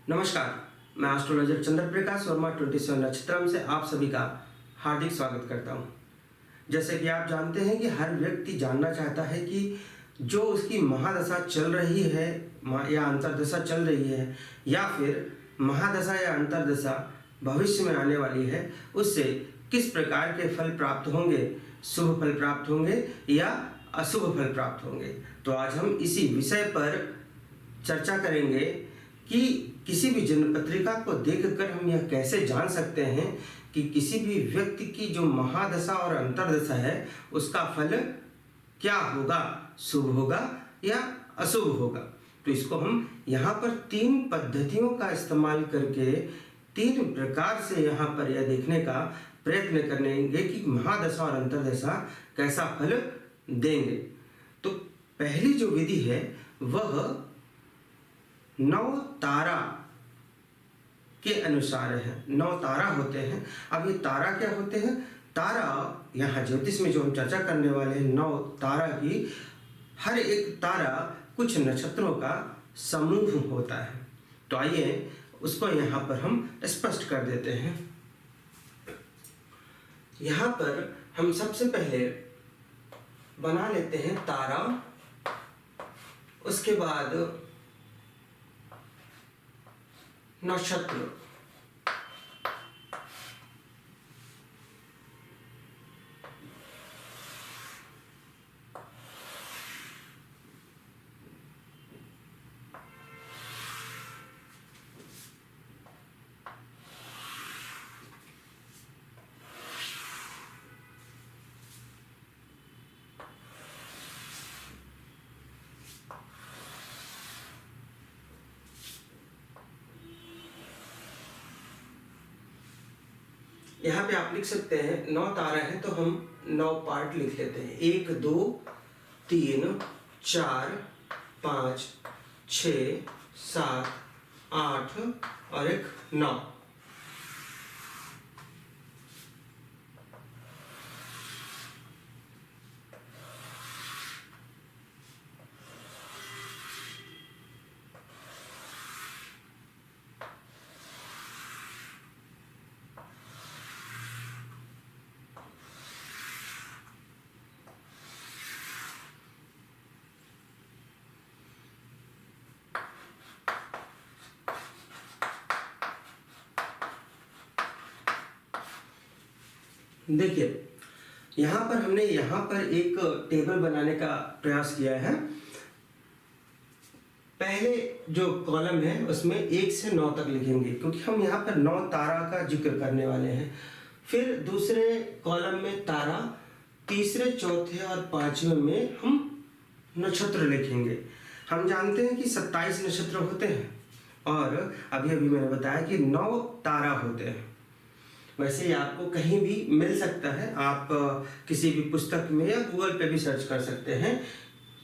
नमस्कार, मैं एस्ट्रोलॉजर चंद्र प्रकाश वर्मा 27 नक्षत्रम से आप सभी का हार्दिक स्वागत करता हूं। जैसे कि आप जानते हैं कि हर व्यक्ति जानना चाहता है कि जो उसकी महादशा चल रही है या अंतर्दशा चल रही है या फिर महादशा या अंतर्दशा भविष्य में आने वाली है, उससे किस प्रकार के फल प्राप्त होंगे, शुभ फल प्राप्त होंगे या अशुभ फल प्राप्त होंगे। तो आज हम इसी विषय पर चर्चा करेंगे कि किसी भी जन्म पत्रिका को देखकर हम यह कैसे जान सकते हैं कि किसी भी व्यक्ति की जो महादशा और अंतर्दशा है उसका फल क्या होगा, शुभ होगा या अशुभ होगा। तो इसको हम यहाँ पर 3 पद्धतियों का इस्तेमाल करके 3 प्रकार से यहाँ पर यह देखने का प्रयत्न करेंगे कि महादशा और अंतर्दशा कैसा फल देंगे। तो पहली जो विधि है वह 9 तारा के अनुसार है। 9 तारा होते हैं। अब ये तारा क्या होते हैं? तारा यहाँ ज्योतिष में जो हम चर्चा करने वाले हैं 9 तारा की, हर एक तारा कुछ नक्षत्रों का समूह होता है। तो आइए उसको यहाँ पर हम स्पष्ट कर देते हैं। यहाँ पर हम सबसे पहले बना लेते हैं तारा, उसके बाद नक्षत्र, यहाँ पे आप लिख सकते हैं 9 तारा है तो हम 9 पार्ट लिख लेते हैं। 1 2 3 4 5 6 7 8 और एक 9। देखिए यहाँ पर हमने यहाँ पर एक टेबल बनाने का प्रयास किया है। पहले जो कॉलम है उसमें 1 से 9 तक लिखेंगे क्योंकि हम यहाँ पर 9 तारा का जिक्र करने वाले हैं। फिर दूसरे कॉलम में तारा, तीसरे, चौथे और 5वें में हम नक्षत्र लिखेंगे। हम जानते हैं कि 27 नक्षत्र होते हैं और अभी मैंने बताया कि 9 तारा होते हैं। वैसे ही आपको कहीं भी मिल सकता है, आप किसी भी पुस्तक में या गूगल पे भी सर्च कर सकते हैं,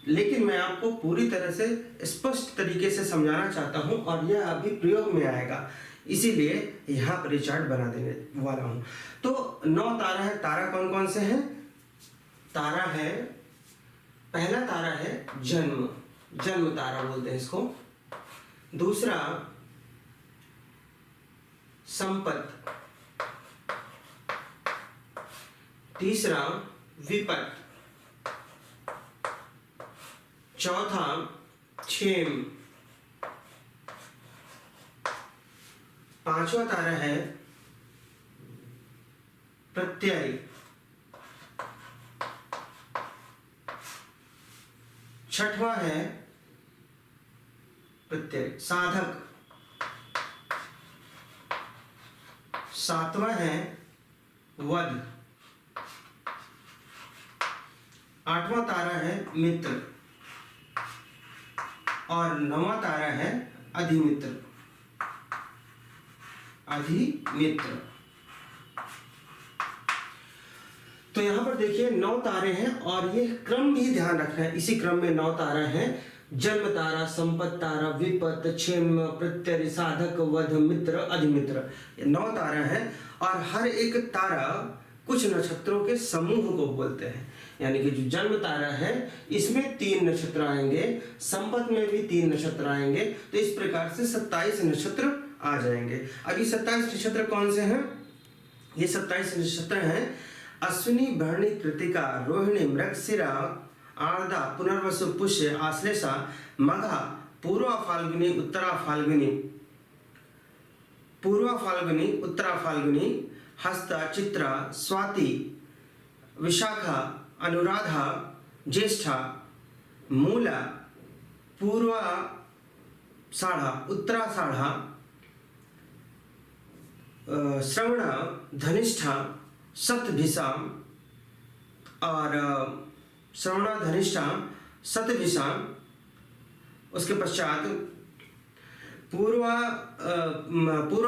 लेकिन मैं आपको पूरी तरह से स्पष्ट तरीके से समझाना चाहता हूं और यह अभी प्रयोग में आएगा, इसीलिए यहाँ पर चार्ट बना देने वाला हूं। तो 9 तारा है। तारा कौन कौन से हैं? तारा है, पहला तारा है जन्म तारा बोलते हैं इसको। दूसरा संपत, तीसरा विपत, चौथा क्षेम, 5वां तारा है प्रत्यय, 6वां है प्रत्यय साधक, 7वां है वध, 8वां तारा है मित्र और 9वां तारा है अधिमित्र। तो यहाँ पर देखिए 9 तारे हैं और ये क्रम भी ध्यान रखना है। इसी क्रम में 9 तारा हैं। जन्म तारा, संपत तारा, विपत, क्षेम, प्रत्यय, साधक, वध, मित्र, अधिमित्र, ये 9 तारा है और हर एक तारा कुछ नक्षत्रों के समूह को बोलते हैं। यानी कि जो जन्म तारा है इसमें 3 नक्षत्र आएंगे, संपत में भी 3 नक्षत्र आएंगे। तो इस प्रकार से 27 नक्षत्र आ जाएंगे। अब ये 27 नक्षत्र कौन से हैं? ये 27 नक्षत्र हैं अश्विनी, भरणी, कृतिका, रोहिणी, मृगशिरा, आर्द्रा, पुनर्वसु, पुष्य, आश्लेषा, मघा, पूर्वा फाल्गुनी, उत्तरा फाल्गुनी, पूर्वा फाल्गुनी, उत्तरा फाल्गुनी, हस्ता, चित्रा, स्वाति, विशाखा, अनुराधा, ज्येष्ठा, मूला, पूर्वा साढ़ा, उत्तरा साढ़ा, श्रवणा, धनिष्ठा, शतभिषा और श्रवणा, धनिष्ठा, शतभिषा। उसके पश्चात पूर्वा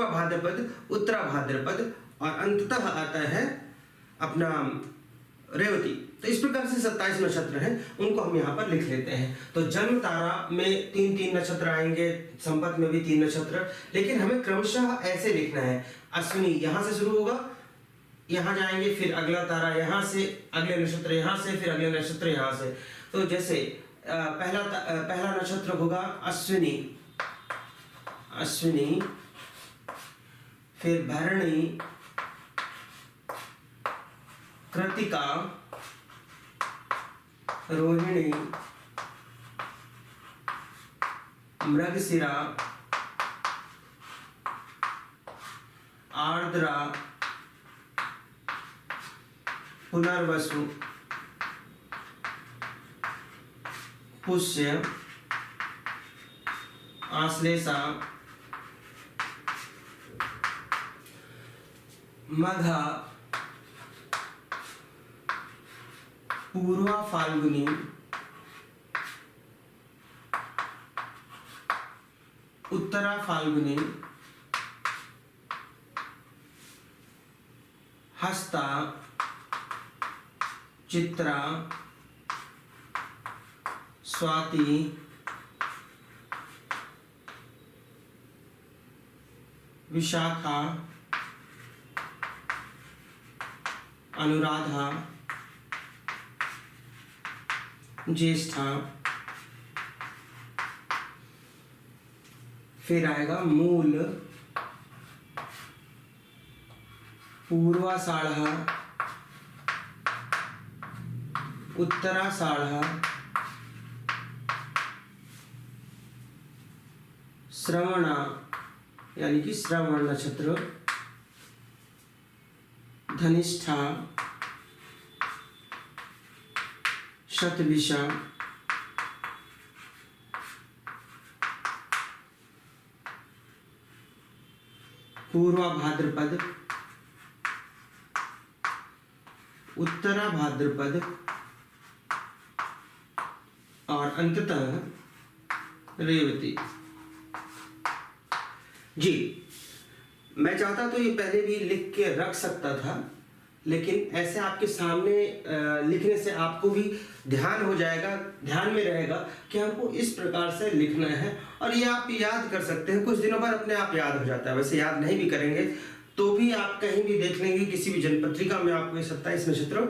भाद्रपद, उत्तरा भाद्रपद और अंततः आता है अपना रेवती। तो इस प्रकार से 27 नक्षत्र हैं, उनको हम यहाँ पर लिख लेते हैं। तो जन्म तारा में 3-3 नक्षत्र आएंगे, संपत में भी 3 नक्षत्र, लेकिन हमें क्रमशः ऐसे लिखना है। अश्विनी यहाँ से शुरू होगा, यहाँ जाएंगे, फिर अगला तारा यहाँ से, अगले नक्षत्र यहाँ से, फिर अगले नक्षत्र यहाँ से। तो जैसे पहला नक्षत्र होगा अश्विनी, अश्विनी, फिर भरणी, कृतिका, रोहिणी, मृगशिरा, आर्द्रा, पुनर्वसु, पुष्य, आश्लेषा, मघा, पूर्वा फाल्गुनी, उत्तरा फाल्गुनी, हस्ता, चित्रा, स्वाति, विशाखा, अनुराधा, ज्येष्ठा, फिर आएगा मूल, पूर्वा साढ़ा, उत्तरा साढ़ा, श्रवणा यानी कि श्रवण नक्षत्र, धनिष्ठा, शतभिषा, पूर्वा भाद्रपद, उत्तरा भाद्रपद और अंततः रेवती। जी, मैं चाहता तो ये पहले भी लिख के रख सकता था, लेकिन ऐसे आपके सामने लिखने से आपको भी ध्यान हो जाएगा, ध्यान में रहेगा कि हमको इस प्रकार से लिखना है। और ये आप याद कर सकते हैं, कुछ दिनों बाद अपने आप याद हो जाता है। वैसे याद नहीं भी करेंगे तो भी आप कहीं भी देख लेंगे, किसी भी जनपत्रिका में आपको ये 27 नक्षत्र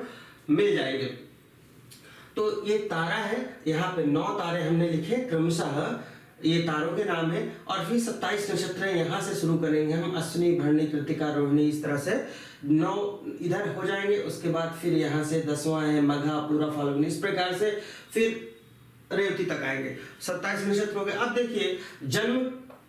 मिल जाएंगे। तो ये तारा है, यहाँ पे 9 तारे हमने लिखे क्रमशः, ये तारों के नाम है। और फिर 27 नक्षत्र यहाँ से शुरू करेंगे हम, अश्विनी, भरणी, कृतिका, रोहिणी, इस तरह से 9 इधर हो जाएंगे। उसके बाद फिर यहाँ से 10वां है मघा, पूरा फाल्गुनी, इस प्रकार से फिर रेवती तक आएंगे। 27 नक्षत्र हो गए। अब देखिए जन्म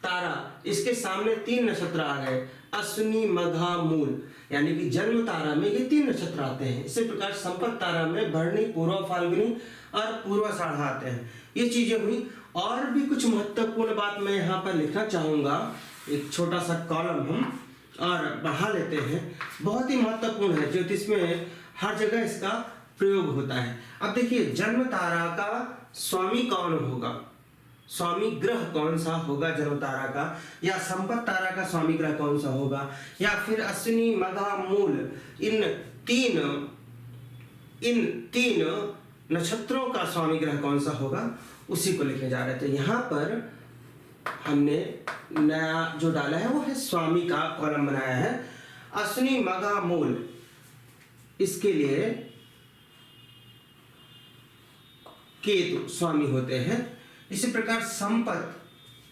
तारा, इसके सामने 3 नक्षत्र आ गए, अश्विनी, मघा, मूल, यानी कि जन्म तारा में ये 3 नक्षत्र आते हैं। इसी प्रकार संपत तारा में भरणी, पूर्वा फाल्गुनी और पूर्वा साढ़ा आते हैं। ये चीजें हुई। और भी कुछ महत्वपूर्ण बात मैं यहाँ पर लिखना चाहूंगा, एक छोटा सा कॉलम हम और बढ़ा लेते हैं, बहुत ही महत्वपूर्ण है, ज्योतिष में हर जगह इसका प्रयोग होता है। अब देखिए जन्म तारा का स्वामी कौन होगा, स्वामी ग्रह कौन सा होगा जन्म तारा का, या संपत तारा का स्वामी ग्रह कौन सा होगा, या फिर अश्विनी, मघा, मूल, इन तीन नक्षत्रों का स्वामी ग्रह कौन सा होगा, उसी को लिखने जा रहे थे। यहाँ पर हमने नया जो डाला है वो है स्वामी का कॉलम बनाया है, अश्विनी, मघा, मूल। इसके लिए केतु स्वामी होते हैं। इसी प्रकार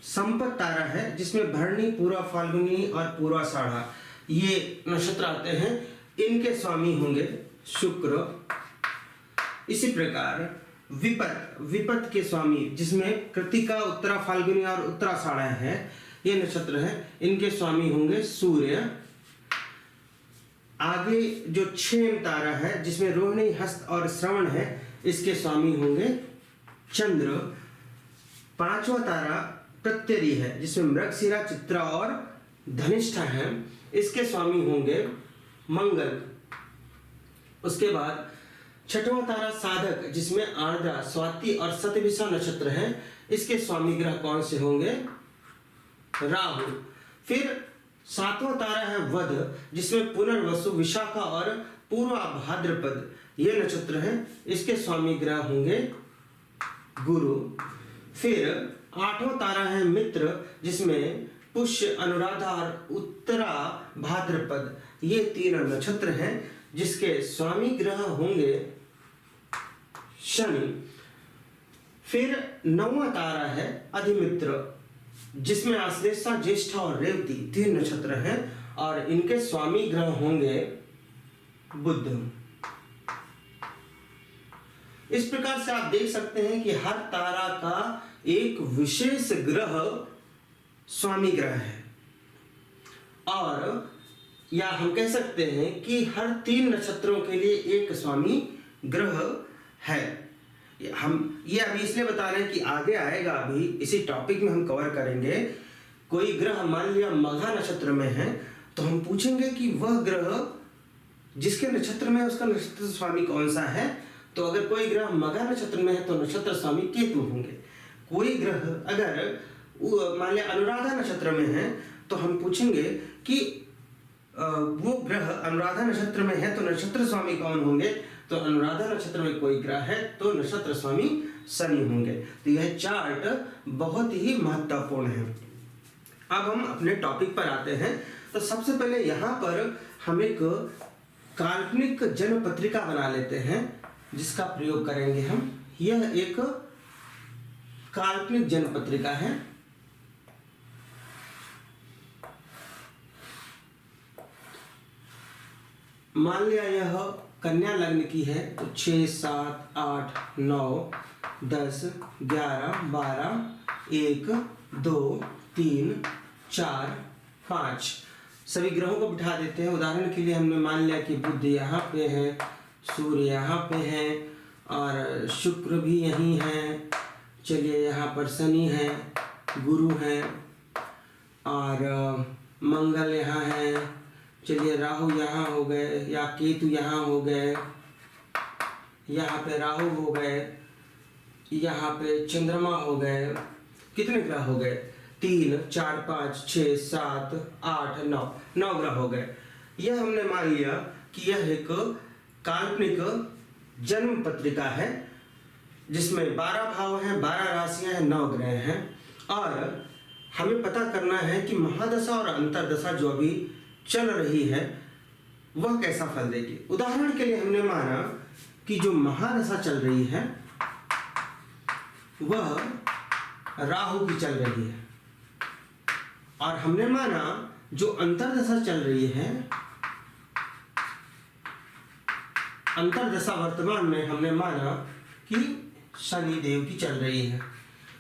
संपत तारा है जिसमें भरणी, पूर्वा फाल्गुनी और पूर्वाषाढ़ा ये नक्षत्र आते हैं, इनके स्वामी होंगे शुक्र। इसी प्रकार विपत के स्वामी जिसमें कृतिका, उत्तरा फाल्गुनी और उत्तराषाढ़ा है, ये नक्षत्र है, इनके स्वामी होंगे सूर्य। आगे जो क्षेम तारा है जिसमें रोहिणी, हस्त और श्रवण है, इसके स्वामी होंगे चंद्र। पांचवा तारा प्रत्यरी है जिसमें मृगशिरा, चित्रा और धनिष्ठा है, इसके स्वामी होंगे मंगल। उसके बाद छठवां तारा साधक जिसमें आर्द्रा, स्वाति और शतभिषा नक्षत्र है, इसके स्वामी ग्रह कौन से होंगे? राहु। फिर सातवां तारा है वध जिसमें पुनर्वसु, विशाखा और पूर्वा भाद्रपद ये नक्षत्र हैं, इसके स्वामी ग्रह होंगे गुरु। फिर आठवां तारा है मित्र जिसमें पुष्य, अनुराधा और उत्तरा भाद्रपद ये तीन नक्षत्र हैं, जिसके स्वामी ग्रह होंगे शनि। फिर नौवां तारा है अधिमित्र जिसमें आश्लेषा, ज्येष्ठा और रेवती तीन नक्षत्र हैं और इनके स्वामी ग्रह होंगे बुध। इस प्रकार से आप देख सकते हैं कि हर तारा का एक विशेष ग्रह स्वामी ग्रह है, और या हम कह सकते हैं कि हर तीन नक्षत्रों के लिए एक स्वामी ग्रह है। हम ये अभी इसलिए बता रहे हैं कि आगे आएगा, अभी इसी टॉपिक में हम कवर करेंगे। कोई ग्रह मान लिया मघा नक्षत्र में है तो हम पूछेंगे कि वह ग्रह जिसके नक्षत्र में है उसका नक्षत्र स्वामी कौन सा है। तो अगर कोई ग्रह मघा नक्षत्र में है तो नक्षत्र स्वामी केतु होंगे। कोई ग्रह अगर मान लिया अनुराधा नक्षत्र में है तो हम पूछेंगे कि वो ग्रह अनुराधा नक्षत्र में है तो नक्षत्र स्वामी कौन होंगे। तो अनुराधा नक्षत्र में कोई ग्रह है तो नक्षत्र स्वामी शनि होंगे। तो यह चार्ट बहुत ही महत्वपूर्ण है। अब हम अपने टॉपिक पर आते हैं। तो सबसे पहले यहाँ पर हम एक काल्पनिक जन्म पत्रिका बना लेते हैं जिसका प्रयोग करेंगे हम। यह एक काल्पनिक जन्म पत्रिका है। मान लिया यह कन्या लग्न की है तो 6, 7, 8, 9, 10, 11, 12, 1, 2, 3, 4, 5 सभी ग्रहों को बिठा देते हैं। उदाहरण के लिए हमने मान लिया कि बुध यहाँ पे है, सूर्य यहाँ पे है और शुक्र भी यहीं है। चलिए यहाँ पर शनि है, गुरु है और मंगल यहाँ है। चलिए राहु यहाँ हो गए या केतु यहाँ हो गए, यहाँ पे राहु हो गए, यहाँ पे चंद्रमा हो गए। कितने ग्रह हो गए? 3, 4, 5, 6, 7, 8, 9 ग्रह हो गए। यह हमने मान लिया कि यह एक काल्पनिक जन्म पत्रिका है जिसमें 12 भाव हैं, 12 राशियां हैं, 9 ग्रह हैं और हमें पता करना है कि महादशा और अंतरदशा जो अभी चल रही है वह कैसा फल देगी। उदाहरण के लिए हमने माना कि जो महादशा चल रही है वह राहु की चल रही है और हमने माना जो अंतरदशा चल रही है, अंतरदशा वर्तमान में हमने माना कि शनि देव की चल रही है।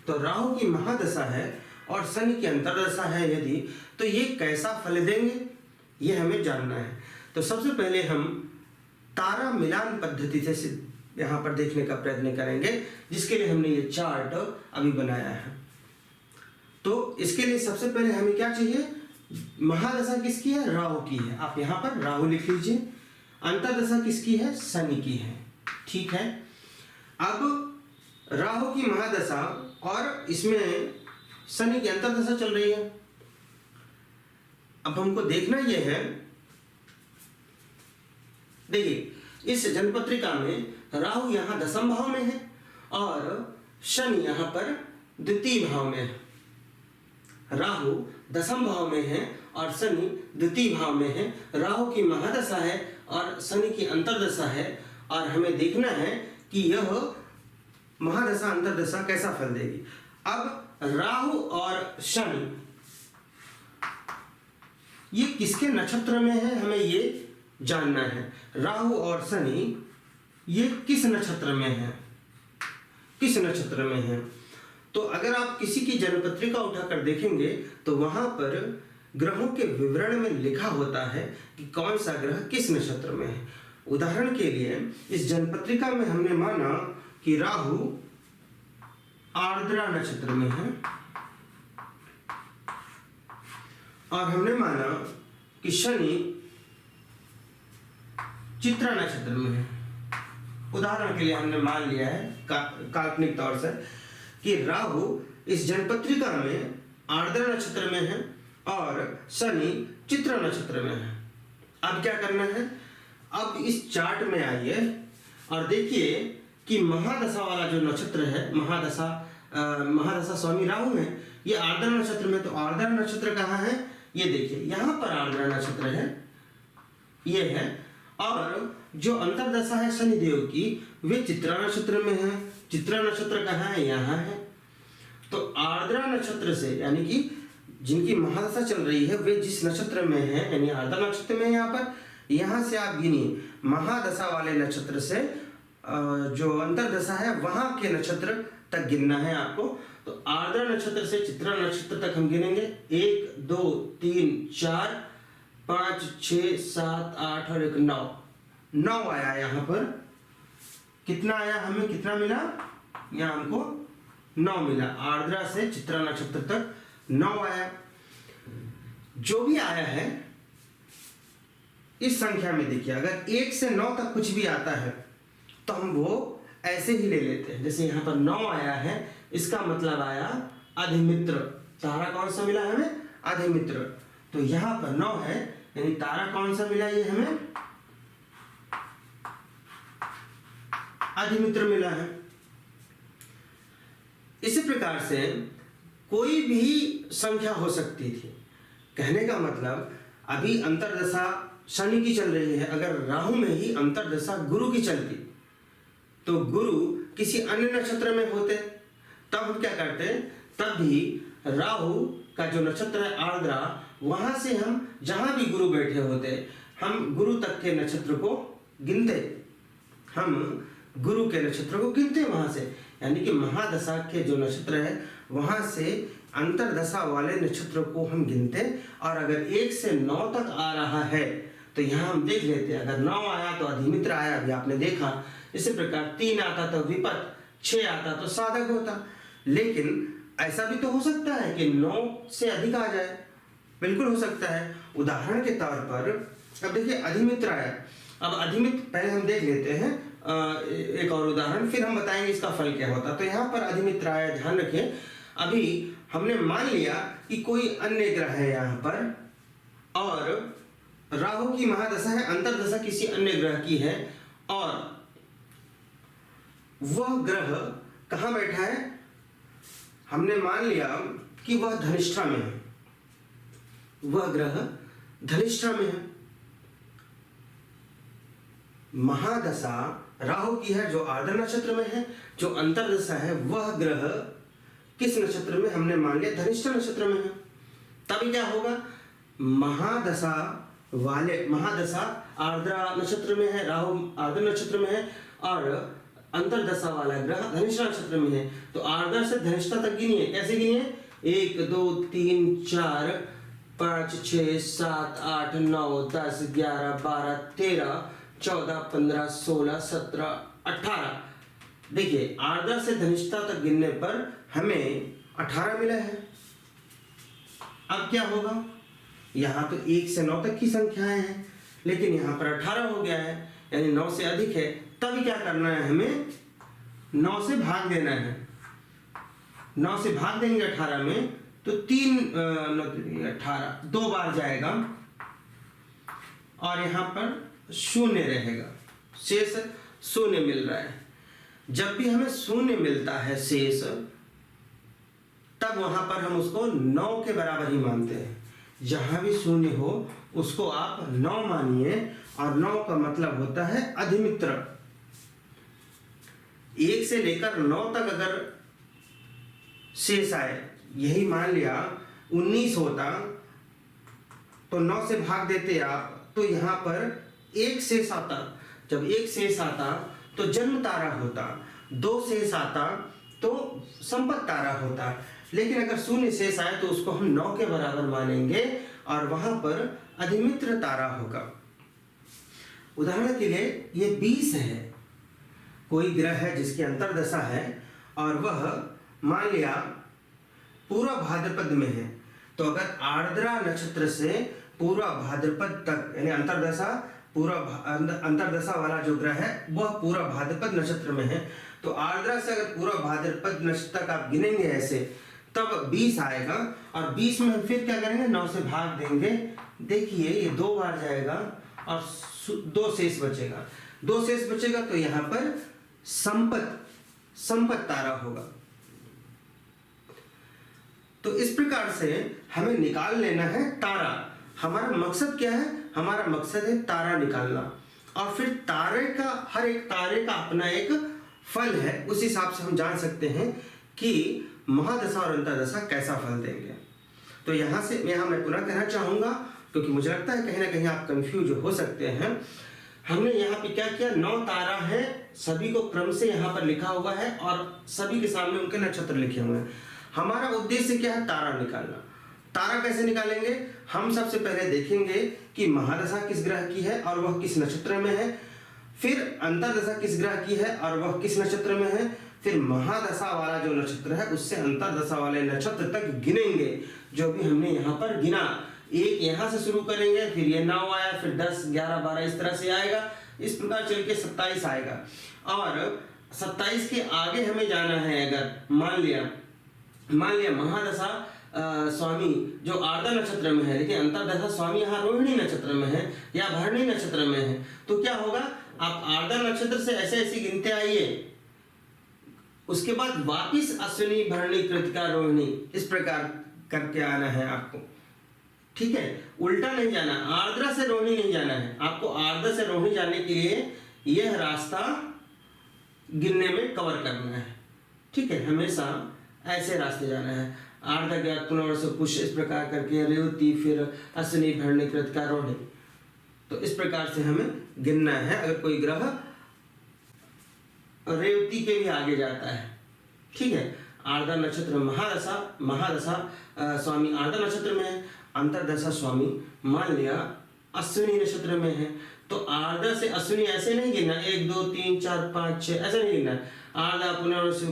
तो राहु की महादशा है और शनि की अंतरदशा है यदि, तो ये कैसा फल देंगे ये हमें जानना है। तो सबसे पहले हम तारा मिलान पद्धति से यहाँ पर देखने का प्रयत्न करेंगे, जिसके लिए हमने ये चार्ट अभी बनाया है। तो इसके लिए सबसे पहले हमें क्या चाहिए? महादशा किसकी है? राहु की है। आप यहाँ पर राहु लिख लीजिए। अंतरदशा किसकी है? शनि की है। ठीक है। अब राहु की महादशा और इसमें शनि की अंतरदशा चल रही है। अब हमको देखना यह है, देखिए इस जन्मपत्रिका में राहु यहाँ 10वें भाव में है और शनि यहाँ पर 2य भाव में है। राहु 10वें भाव में है और शनि 2य भाव में है। राहु की महादशा है और शनि की अंतरदशा है और हमें देखना है कि यह महादशा अंतरदशा कैसा फल देगी। अब राहु और शनि ये किसके नक्षत्र में है हमें ये जानना है। राहु और शनि ये किस नक्षत्र में है, किस नक्षत्र में है। तो अगर आप किसी की जन्मपत्रिका उठाकर देखेंगे तो वहां पर ग्रहों के विवरण में लिखा होता है कि कौन सा ग्रह किस नक्षत्र में है। उदाहरण के लिए इस जन्मपत्रिका में हमने माना कि राहु आर्द्रा नक्षत्र में है और हमने माना कि शनि चित्रा नक्षत्र में है। उदाहरण के लिए हमने मान लिया है काल्पनिक तौर से कि राहु इस जन्मपत्रिका में आर्द्रा नक्षत्र में है और शनि चित्रा नक्षत्र में है। अब क्या करना है, अब इस चार्ट में आइए और देखिए कि महादशा वाला जो नक्षत्र है, महादशा स्वामी राहु है, ये आर्द्रा नक्षत्र में। तो आर्द्रा नक्षत्र कहाँ है, ये देखिए यहाँ पर आर्द्रा नक्षत्र है, ये है। और जो अंतरदशा है शनिदेव की वे चित्रा नक्षत्र में है। चित्रा नक्षत्र कहाँ है, यहाँ है। तो आर्द्रा नक्षत्र से यानी कि जिनकी महादशा चल रही है वे जिस नक्षत्र में है, यानी आर्द्रा नक्षत्र में है यहाँ पर, यहाँ से आप गिनिए महादशा वाले नक्षत्र से जो अंतरदशा है वहां के नक्षत्र तक गिनना है आपको। तो आर्द्रा नक्षत्र से चित्रा नक्षत्र तक हम गिनेंगे 1 2 3 4 5 6 7 8 और 1 9 आया। यहाँ पर कितना आया, हमें कितना मिला, यहाँ हमको 9 मिला। आर्द्रा से चित्रा नक्षत्र तक 9 आया। जो भी आया है इस संख्या में देखिए, अगर 1 से 9 तक कुछ भी आता है तो हम वो ऐसे ही ले लेते हैं। जैसे यहाँ पर 9 आया है, इसका मतलब आया अधिमित्र। तारा कौन सा मिला हमें, अधिमित्र। तो यहाँ पर 9 है, यानी तारा कौन सा मिला, ये हमें अधिमित्र मिला है। इसी प्रकार से कोई भी संख्या हो सकती थी। कहने का मतलब अभी अंतरदशा शनि की चल रही है, अगर राहु में ही अंतरदशा गुरु की चलती तो गुरु किसी अन्य नक्षत्र में होते, तब हम क्या करते, तब भी राहु का जो नक्षत्र है आर्द्रा, वहां से हम जहां भी गुरु बैठे होते हम गुरु तक के नक्षत्र को गिनते, हम गुरु के नक्षत्र को गिनते वहां से। यानी कि महादशा के जो नक्षत्र है वहां से अंतरदशा वाले नक्षत्र को हम गिनते। और अगर 1 से 9 तक आ रहा है तो यहाँ हम देख लेते हैं, अगर 9 आया तो अधिमित्र आया, अभी आपने देखा। इसी प्रकार 3 आता तो विपत, 6 आता तो साधक होता। लेकिन ऐसा भी तो हो सकता है कि 9 से अधिक आ जाए, बिल्कुल हो सकता है। उदाहरण के तौर पर अब देखिए अधिमित्र आया। अब अधिमित्र पहले हम देख लेते हैं एक और उदाहरण, फिर हम बताएंगे इसका फल क्या होता। तो यहाँ पर अधिमित्र आया, ध्यान रखें। अभी हमने मान लिया कि कोई अन्य ग्रह है यहाँ पर और राहु की महादशा है, अंतरदशा किसी अन्य ग्रह की है और वह ग्रह कहाँ बैठा है, हमने मान लिया कि वह धनिष्ठा में है, वह ग्रह धनिष्ठा में है। महादशा राहु की है जो आर्द्रा नक्षत्र में है, जो अंतरदशा है वह ग्रह किस नक्षत्र में, हमने मान लिया धनिष्ठा नक्षत्र में है। तब क्या होगा, महादशा आर्द्रा नक्षत्र में है, राहु आर्द्रा नक्षत्र में है और अंतरदशा वाला ग्रह धनिष्ठा नक्षत्र में है। तो आर्द्रा से धनिष्ठा तक गिनिए, कैसे गिनिए, 1 2 3 4 5 6 7 8 9 10 11 12 13 14 15 16 17 18। देखिए आर्द्रा से धनिष्ठा तक गिनने पर हमें 18 मिला है। अब क्या होगा, यहाँ तो 1 से 9 तक की संख्याएं हैं, लेकिन यहाँ पर 18 हो गया है, यानी 9 से अधिक है। तब क्या करना है, हमें 9 से भाग देना है। 9 से भाग देंगे 18 में तो 18 2 बार जाएगा और यहाँ पर शून्य रहेगा, शेष शून्य मिल रहा है। जब भी हमें शून्य मिलता है शेष, तब वहां पर हम उसको 9 के बराबर ही मानते हैं। जहां भी शून्य हो उसको आप 9 मानिए और 9 का मतलब होता है अधिमित्र। 1 से लेकर 9 तक अगर शेष आए, यही मान लिया 19 होता तो 9 से भाग देते आप, तो यहाँ पर 1 शेष आता। जब 1 शेष आता तो जन्म तारा होता, 2 शेष आता तो संपत्ति तारा होता। लेकिन अगर 0 शेष आए तो उसको हम 9 के बराबर मानेंगे और वहां पर अधिमित्र तारा होगा। उदाहरण के लिए ये 20 है, कोई ग्रह है जिसकी अंतर्दशा है और वह मान लिया पूरा भाद्रपद में है, तो अगर आर्द्रा नक्षत्र से पूरा भाद्रपद तक, यानी अंतर्दशा वाला जो ग्रह है वह पूरा भाद्रपद नक्षत्र में है, तो आर्द्रा से अगर पूरा भाद्रपद नक्षत्र तक आप गिनेंगे ऐसे, तब 20 आएगा और 20 में हम फिर क्या करेंगे, 9 से भाग देंगे। देखिए ये 2 बार जाएगा और 2 शेष बचेगा, 2 शेष बचेगा तो यहाँ पर संपत्ति तारा होगा। तो इस प्रकार से हमें निकाल लेना है तारा। हमारा मकसद क्या है, हमारा मकसद है तारा निकालना, और फिर तारे का, हर एक तारे का अपना एक फल है, उस हिसाब से हम जान सकते हैं कि महादशा और अंतर्दशा कैसा फल देंगे। तो यहाँ मैं पुनः कहना चाहूंगा, क्योंकि मुझे लगता है कहीं ना कहीं आप कंफ्यूज हो सकते हैं। हमने यहाँ पे क्या किया, 9 तारा है, सभी को क्रम से यहाँ पर लिखा हुआ है और सभी के सामने उनके नक्षत्र लिखे हुए हैं। हमारा उद्देश्य क्या है, तारा निकालना। तारा कैसे निकालेंगे, हम सबसे पहले देखेंगे कि महादशा किस ग्रह की है और वह किस नक्षत्र में है, फिर अंतर्दशा किस ग्रह की है और वह किस नक्षत्र में है, फिर महादशा वाला जो नक्षत्र है उससे अंतर्दशा वाले नक्षत्र तक गिनेंगे, जो भी हमने यहाँ पर गिना। 1 यहाँ से शुरू करेंगे, फिर ये 9 आया, फिर 10, 11, 12 इस तरह से आएगा, इस प्रकार चल के 27 आएगा। और 27 के आगे हमें जाना है, अगर मान लिया महादशा स्वामी जो आर्द्रा नक्षत्र में है, लेकिन अंतर्दशा स्वामी यहाँ रोहिणी नक्षत्र में है या भरणी नक्षत्र में है, तो क्या होगा, आप आर्द्रा नक्षत्र से ऐसे ऐसे गिनते आइए, उसके बाद वापिस अश्विनी, भरणी, कृतिका, रोहिणी, इस प्रकार करके आना है आपको। ठीक है, उल्टा नहीं जाना, आर्द्रा से रोहिणी नहीं जाना है आपको। आर्द्रा से रोहिणी जाने के लिए यह रास्ता गिनने में कवर करना है। ठीक है, हमेशा ऐसे रास्ते जाना है, आर्द्रा ज्ञात, पुनर्वसु, पुष्य, इस प्रकार करके रेवती, फिर अश्विनी, भरणी, कृतिका, रोहिणी। तो इस प्रकार से हमें गिनना है। अगर कोई ग्रह रेवती के भी आगे जाता है, ठीक है, आर्द्रा नक्षत्र महादशा स्वामी आर्द्रा नक्षत्र में है, अंतर्दशा स्वामी मान लिया अश्विनी नक्षत्र में है, तो आर्द्रा से अश्विनी ऐसे नहीं गिनना, 1 2 3 4 5 6 ऐसे नहीं गिनना, आर्द्रा, पुनर्वसु,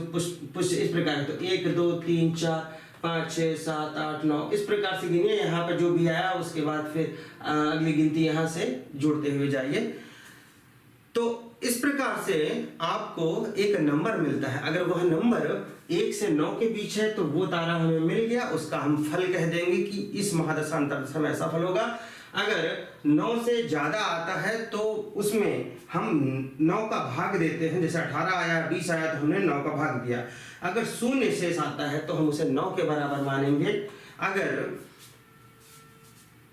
पुष्य, इस प्रकार। तो 1 2 3 4 5 6 7 8 9 इस प्रकार से गिनिए। यहाँ पर जो भी आया उसके बाद फिर अगली गिनती यहाँ से जोड़ते हुए जाइए। तो इस प्रकार से आपको एक नंबर मिलता है। अगर वह नंबर 1 से 9 के बीच है तो वो तारा हमें मिल गया, उसका हम फल कह देंगे कि इस महादशा अंतर्दशा में ऐसा फल होगा। अगर 9 से ज्यादा आता है तो उसमें हम 9 का भाग देते हैं, जैसे 18 आया, 20 आया तो हमने 9 का भाग दिया। अगर 0 शेष आता है तो हम उसे 9 के बराबर मानेंगे। अगर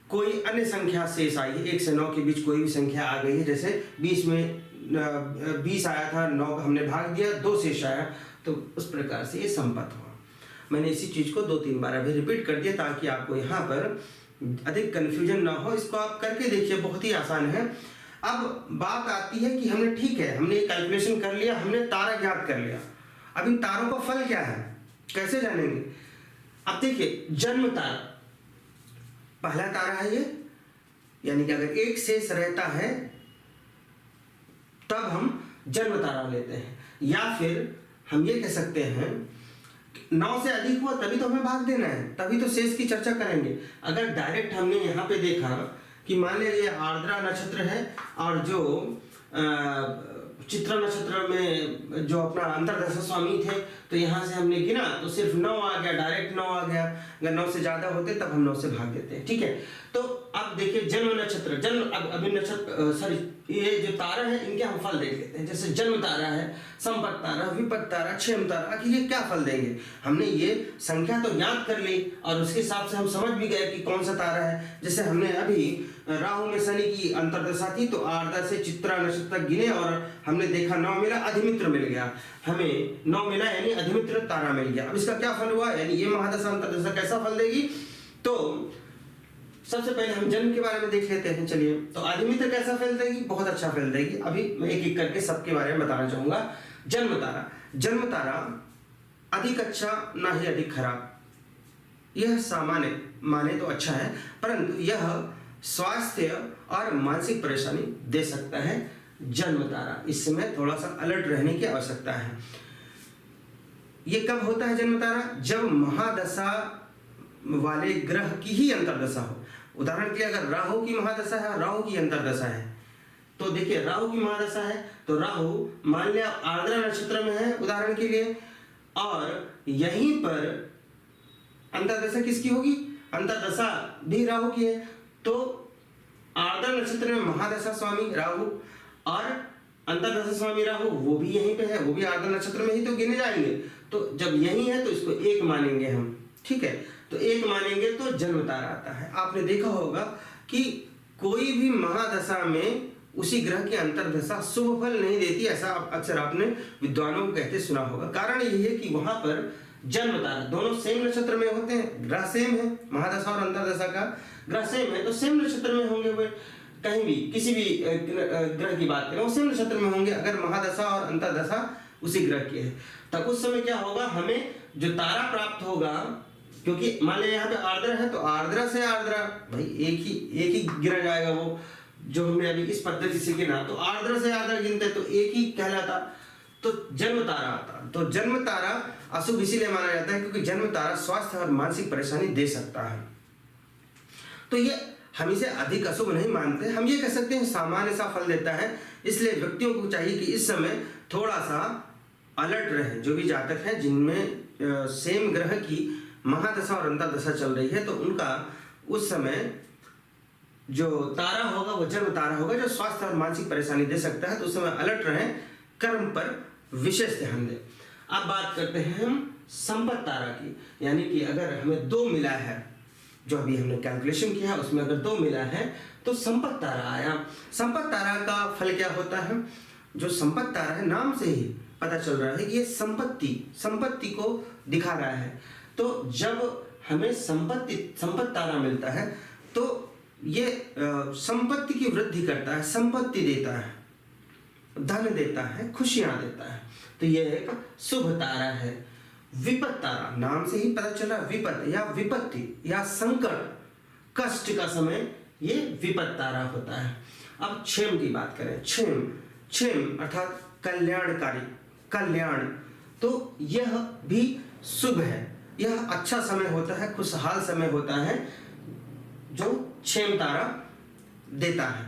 कोई अन्य संख्या शेष आई है, 1 से 9 के बीच कोई भी संख्या आ गई है, जैसे 20 में 20 आया था, 9 का हमने भाग दिया, 2 शेष आया, तो उस प्रकार से ये संपत्ति हुआ। मैंने इसी चीज को 2-3 बार अभी रिपीट कर दिया ताकि आपको यहाँ पर अधिक कंफ्यूजन ना हो। इसको आप करके देखिए, बहुत ही आसान है। अब बात आती है कि हमने, ठीक है, हमने कैलकुलेशन कर लिया, हमने तारा ज्ञात कर लिया, अब इन तारों का फल क्या है, कैसे जानेंगे। अब देखिए, जन्म तारा पहला तारा है ये, यानी कि अगर 1 शेष रहता है तब हम जन्म तारा लेते हैं, या फिर हम ये कह सकते हैं 9 से अधिक हुआ तभी तो हमें भाग देना है, तभी तो शेष की चर्चा करेंगे। अगर डायरेक्ट हमने यहाँ पे देखा कि मान लीजिए ये आर्द्रा नक्षत्र है और जो चित्रा नक्षत्र में जो अपना अंतर्दशा स्वामी थे, तो यहाँ से हमने गिना तो सिर्फ 9 आ गया, डायरेक्ट 9 आ गया। अगर 9 से ज्यादा होते तब हम 9 से भाग देते हैं। ठीक है, तो अब देखिए जन्म नक्षत्र, अभी नक्षत्र सॉरी ये जो तारा है इनके हम फल देख लेते हैं। जैसे जन्म तारा है, संपत्ति तारा, विपत्ति तारा, क्षेम तारा, आखिर ये क्या फल देंगे। हमने ये संख्या तो याद कर ली और उसके हिसाब से हम समझ भी गए कि कौन सा तारा है। जैसे हमने अभी राहु में शनि की अंतर्दशा थी तो आर्द्रा से चित्रा नक्षत्र गिने और हमने देखा 9 मिला, अधिमित्र मिल गया, हमें 9 मिला यानी अधिमित्र तारा मिल गया। अब इसका क्या फल हुआ, यानी ये महादशा अंतर्दशा कैसा फल देगी। तो सबसे पहले हम जन्म के बारे में देख लेते हैं। चलिए, तो अधिमित्र कैसा फल देगी, बहुत अच्छा फल देगी। अभी मैं एक एक करके सबके बारे में बताना चाहूंगा। जन्म तारा अधिक अच्छा ना ही अधिक खराब, यह सामान्य माने तो अच्छा है, परंतु यह स्वास्थ्य और मानसिक परेशानी दे सकता है। जन्म तारा, इस समय थोड़ा सा अलर्ट रहने की आवश्यकता है। ये कब होता है जन्म तारा, जब महादशा वाले ग्रह की ही अंतर्दशा हो। उदाहरण के लिए अगर राहु की महादशा है, राहु की अंतर्दशा है, तो देखिए राहु की महादशा है तो राहु मान लिया आर्द्रा नक्षत्र में है उदाहरण के लिए, और यहीं पर अंतर्दशा किसकी होगी, अंतर्दशा भी राहु की है। तो आर्द्रा नक्षत्र में महादशा स्वामी राहु और अंतर्दशा स्वामी राहु वो भी यहीं पे है, वो भी आर्द्रा नक्षत्र में ही तो गिने जाएंगे। तो जब यही है तो इसको एक मानेंगे हम, ठीक है। तो एक मानेंगे तो जन्म तारा आता है। आपने देखा होगा कि कोई भी महादशा में उसी ग्रह की अंतर्दशा शुभ फल नहीं देती, ऐसा अक्सर आपने विद्वानों को कहते सुना होगा। कारण यही है कि वहां पर जन्म तारा दोनों सेम नक्षत्र में होते हैं, ग्रह सेम है, महादशा और अंतर्दशा का ग्रह सेम है तो सेम नक्षत्र में होंगे। वे कहीं भी किसी भी ग्रह की बात करें वो सेम नक्षत्र में होंगे। अगर महादशा और अंतर्दशा उसी ग्रह की है तब उस समय क्या होगा, हमें जो तारा प्राप्त होगा, क्योंकि मान लिया यहाँ पे आर्द्रा है तो आर्द्रा से आर्द्रा भाई एक ही गिना जाएगा। वो जो हमने अभी इस पद्धति से गिना तो आर्द्रा से आर्द्रा गिनते तो एक ही कहलाता, तो जन्म तारा आता। तो जन्म तारा अशुभ इसीलिए माना जाता है क्योंकि जन्म तारा स्वास्थ्य और मानसिक परेशानी दे सकता है। तो ये हम इसे अधिक अशुभ नहीं मानते, हम ये कह सकते हैं सामान्य सा फल देता है। इसलिए व्यक्तियों को चाहिए कि इस समय थोड़ा सा अलर्ट रहे। जो भी जातक हैं जिनमें सेम ग्रह की महादशा और अंतर्दशा चल रही है तो उनका उस समय जो तारा होगा वो जन्म तारा होगा जो स्वास्थ्य और मानसिक परेशानी दे सकता है। तो उस समय अलर्ट रहें, कर्म पर विशेष ध्यान दें। अब बात करते हैं हम संपत्ति तारा की, यानी कि अगर हमें 2 मिला है, जो अभी हमने कैलकुलेशन किया है उसमें अगर 2 मिला है तो संपत्ति तारा आया। संपत्ति तारा का फल क्या होता है, जो संपत्ति तारा है नाम से ही पता चल रहा है कि ये संपत्ति को दिखा रहा है। तो जब हमें संपत्ति तारा मिलता है तो ये संपत्ति की वृद्धि करता है, संपत्ति देता है, धन देता है, खुशियां देता है। तो ये एक शुभ तारा है। विपत्ति तारा नाम से ही पता चला, विपत्ति या विपत्ति या संकट कष्ट का समय ये विपत्ति तारा होता है। अब क्षेम की बात करें, क्षेम अर्थात कल्याणकारी, कल्याण, तो यह भी शुभ है, यह अच्छा समय होता है, खुशहाल समय होता है जो क्षेम तारा देता है।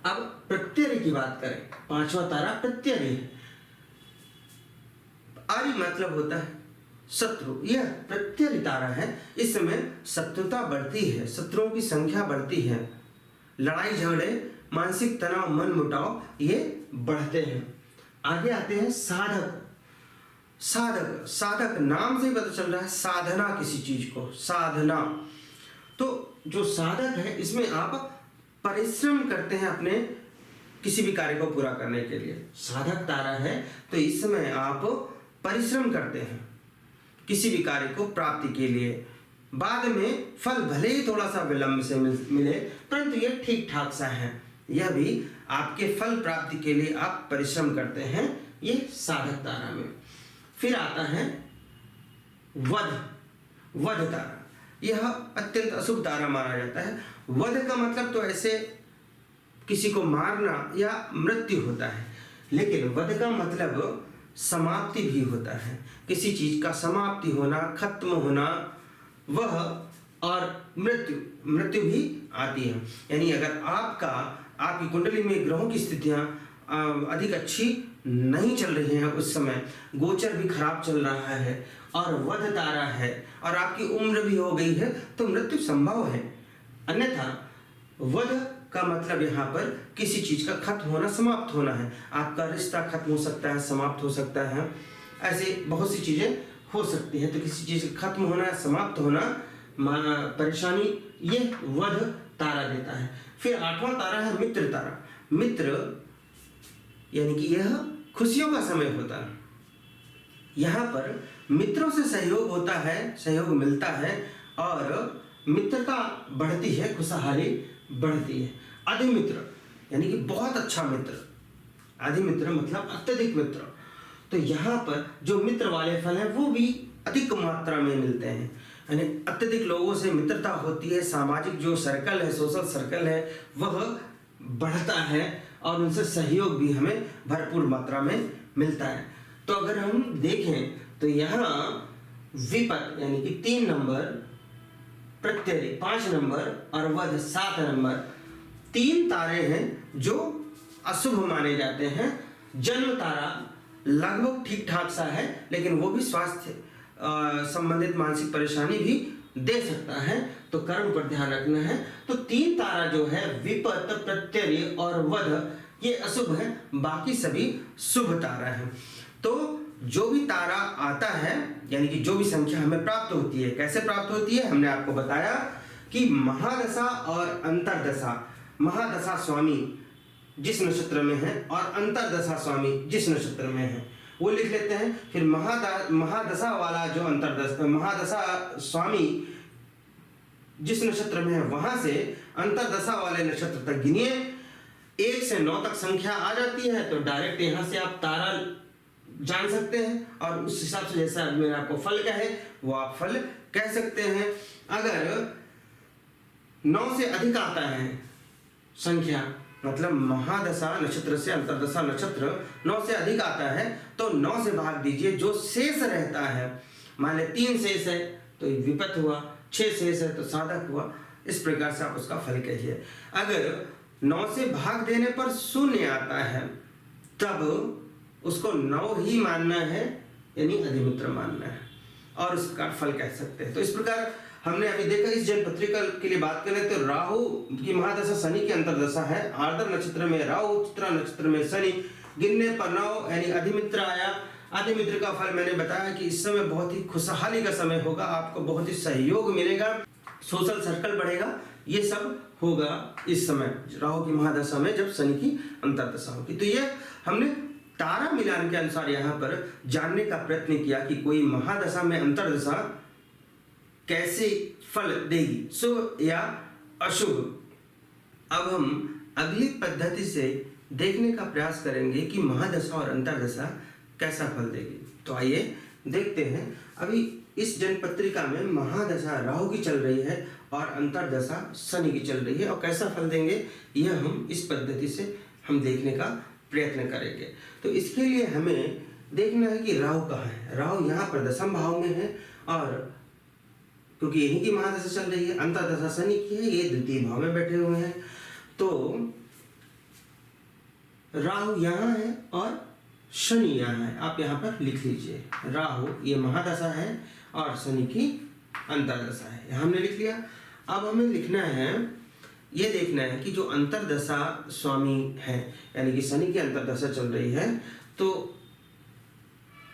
अब प्रत्यय की बात करें, 5वां तारा प्रत्यय है। आर्य मतलब होता है शत्रु, यह प्रत्यय तारा है। इस समय शत्रुता बढ़ती है, शत्रुओं की संख्या बढ़ती है, लड़ाई झगड़े, मानसिक तनाव, मन मुटाव ये बढ़ते हैं। आगे आते हैं साधक नाम से ही पता चल रहा है साधना, किसी चीज को साधना। तो जो साधक है इसमें आप परिश्रम करते हैं अपने किसी भी कार्य को पूरा करने के लिए। साधक तारा है तो इस समय आप परिश्रम करते हैं किसी भी कार्य को प्राप्ति के लिए। बाद में फल भले ही थोड़ा सा विलंब से मिले परंतु यह ठीक ठाक सा है। यह भी आपके फल प्राप्ति के लिए आप परिश्रम करते हैं, ये साधक तारा में। फिर आता है वध तारा। यह अत्यंत अशुभ तारा माना जाता है। वध का मतलब तो ऐसे किसी को मारना या मृत्यु होता है, लेकिन वध का मतलब समाप्ति भी होता है, किसी चीज का समाप्ति होना, खत्म होना, वह और मृत्यु भी आती है। यानी अगर आपकी कुंडली में ग्रहों की स्थितियां अधिक अच्छी नहीं चल रही हैं, उस समय गोचर भी खराब चल रहा है और वध तारा है और आपकी उम्र भी हो गई है तो मृत्यु संभव है। अन्यथा वध का मतलब यहाँ पर किसी चीज का खत्म होना, समाप्त होना है। आपका रिश्ता खत्म हो सकता है, समाप्त हो सकता है, ऐसे बहुत सी चीजें हो सकती है। तो किसी चीज का खत्म होना, समाप्त होना, परेशानी, ये वध तारा देता है। फिर 8वां तारा है मित्र तारा। मित्र यानी कि यह खुशियों का समय होता है। यहाँ पर मित्रों से सहयोग होता है, सहयोग मिलता है और मित्रता बढ़ती है, खुशहाली बढ़ती है। अधिमित्र यानी कि बहुत अच्छा मित्र, अधिमित्र मतलब अत्यधिक मित्र। तो यहाँ पर जो मित्र वाले फल हैं वो भी अधिक मात्रा में मिलते हैं, यानी अत्यधिक लोगों से मित्रता होती है। सामाजिक जो सर्कल है, सोशल सर्कल है, वह बढ़ता है और उनसे सहयोग भी हमें भरपूर मात्रा में मिलता है। तो अगर हम देखें तो यहाँ विपत यानी कि 3 नंबर, प्रत्यय 5 नंबर और वध 7 नंबर, 3 तारे हैं जो अशुभ माने जाते हैं। जन्म तारा लगभग ठीक ठाक सा है, लेकिन वो भी स्वास्थ्य संबंधित मानसिक परेशानी भी दे सकता है, तो कर्म पर ध्यान रखना है। तो 3 तारा जो है विपत, प्रत्यय और वध, ये अशुभ है, बाकी सभी शुभ तारा है। तो जो भी तारा आता है यानी कि जो भी संख्या हमें प्राप्त होती है, कैसे प्राप्त होती है, हमने आपको बताया कि महादशा और अंतरदशा। महादशा स्वामी जिस नक्षत्र में है और अंतरदशा स्वामी जिस नक्षत्र में है वो लिख लेते हैं। फिर महादशा वाला जो महादशा स्वामी जिस नक्षत्र में है वहां से अंतरदशा वाले नक्षत्र तक गिनिए। 1 से 9 तक संख्या आ जाती है तो डायरेक्ट यहाँ से आप तारा जान सकते हैं और उस हिसाब से जैसा मैंने आपको फल कहे वो आप फल कह सकते हैं। अगर 9 से अधिक आता है संख्या, मतलब महादशा नक्षत्र से अंतरदशा नक्षत्र 9 से अधिक आता है तो 9 से भाग दीजिए। जो शेष रहता है, मान ले 3 शेष है तो विपत हुआ, 6 शेष है तो साधक हुआ। इस प्रकार से आप उसका फल कहिए। अगर 9 से भाग देने पर 0 आता है तब उसको 9 ही मानना है, यानी अधिमित्र मानना है और उसका फल कह सकते हैं। तो इस प्रकार हमने अभी देखा। इस जन्म पत्रिका के लिए बात करें तो राहु की महादशा शनि की अंतरदशा है। आर्द्र नक्षत्र में राहु, चित्रा नक्षत्र में शनि, गिनने पर 9 यानी अधिमित्र आया। अधिमित्र का फल मैंने बताया कि इस समय बहुत ही खुशहाली का समय होगा, आपको बहुत ही सहयोग मिलेगा, सोशल सर्कल बढ़ेगा, ये सब होगा इस समय राहु की महादशा में जब शनि की अंतरदशा होगी। तो ये हमने तारा मिलान के अनुसार यहाँ पर जानने का प्रयत्न किया कि कोई महादशा में अंतरदशा कैसे फल देगी, शुभ या अशुभ। अब हम अगली पद्धति से देखने का प्रयास करेंगे कि महादशा और अंतरदशा कैसा फल देगी। तो आइए देखते हैं। अभी इस जन्म पत्रिका में महादशा राहु की चल रही है और अंतरदशा शनि की चल रही है और कैसा फल देंगे यह हम इस पद्धति से हम देखने का प्रयत्न करेंगे। तो इसके लिए हमें देखना है कि राहु कहाँ है। राहु यहाँ पर 10वें भाव में है और क्योंकि यहीं की महादशा चल रही है, अंतरदशा शनि की है, ये 2य भाव में बैठे हुए हैं। तो राहु यहाँ है और शनि यहाँ है, आप यहाँ पर लिख लीजिए। राहु ये महादशा है और शनि की अंतरदशा है, यहाँ हमने लिख लिया। अब हमें लिखना है, ये देखना है कि जो अंतरदशा स्वामी है यानी कि शनि की अंतरदशा चल रही है तो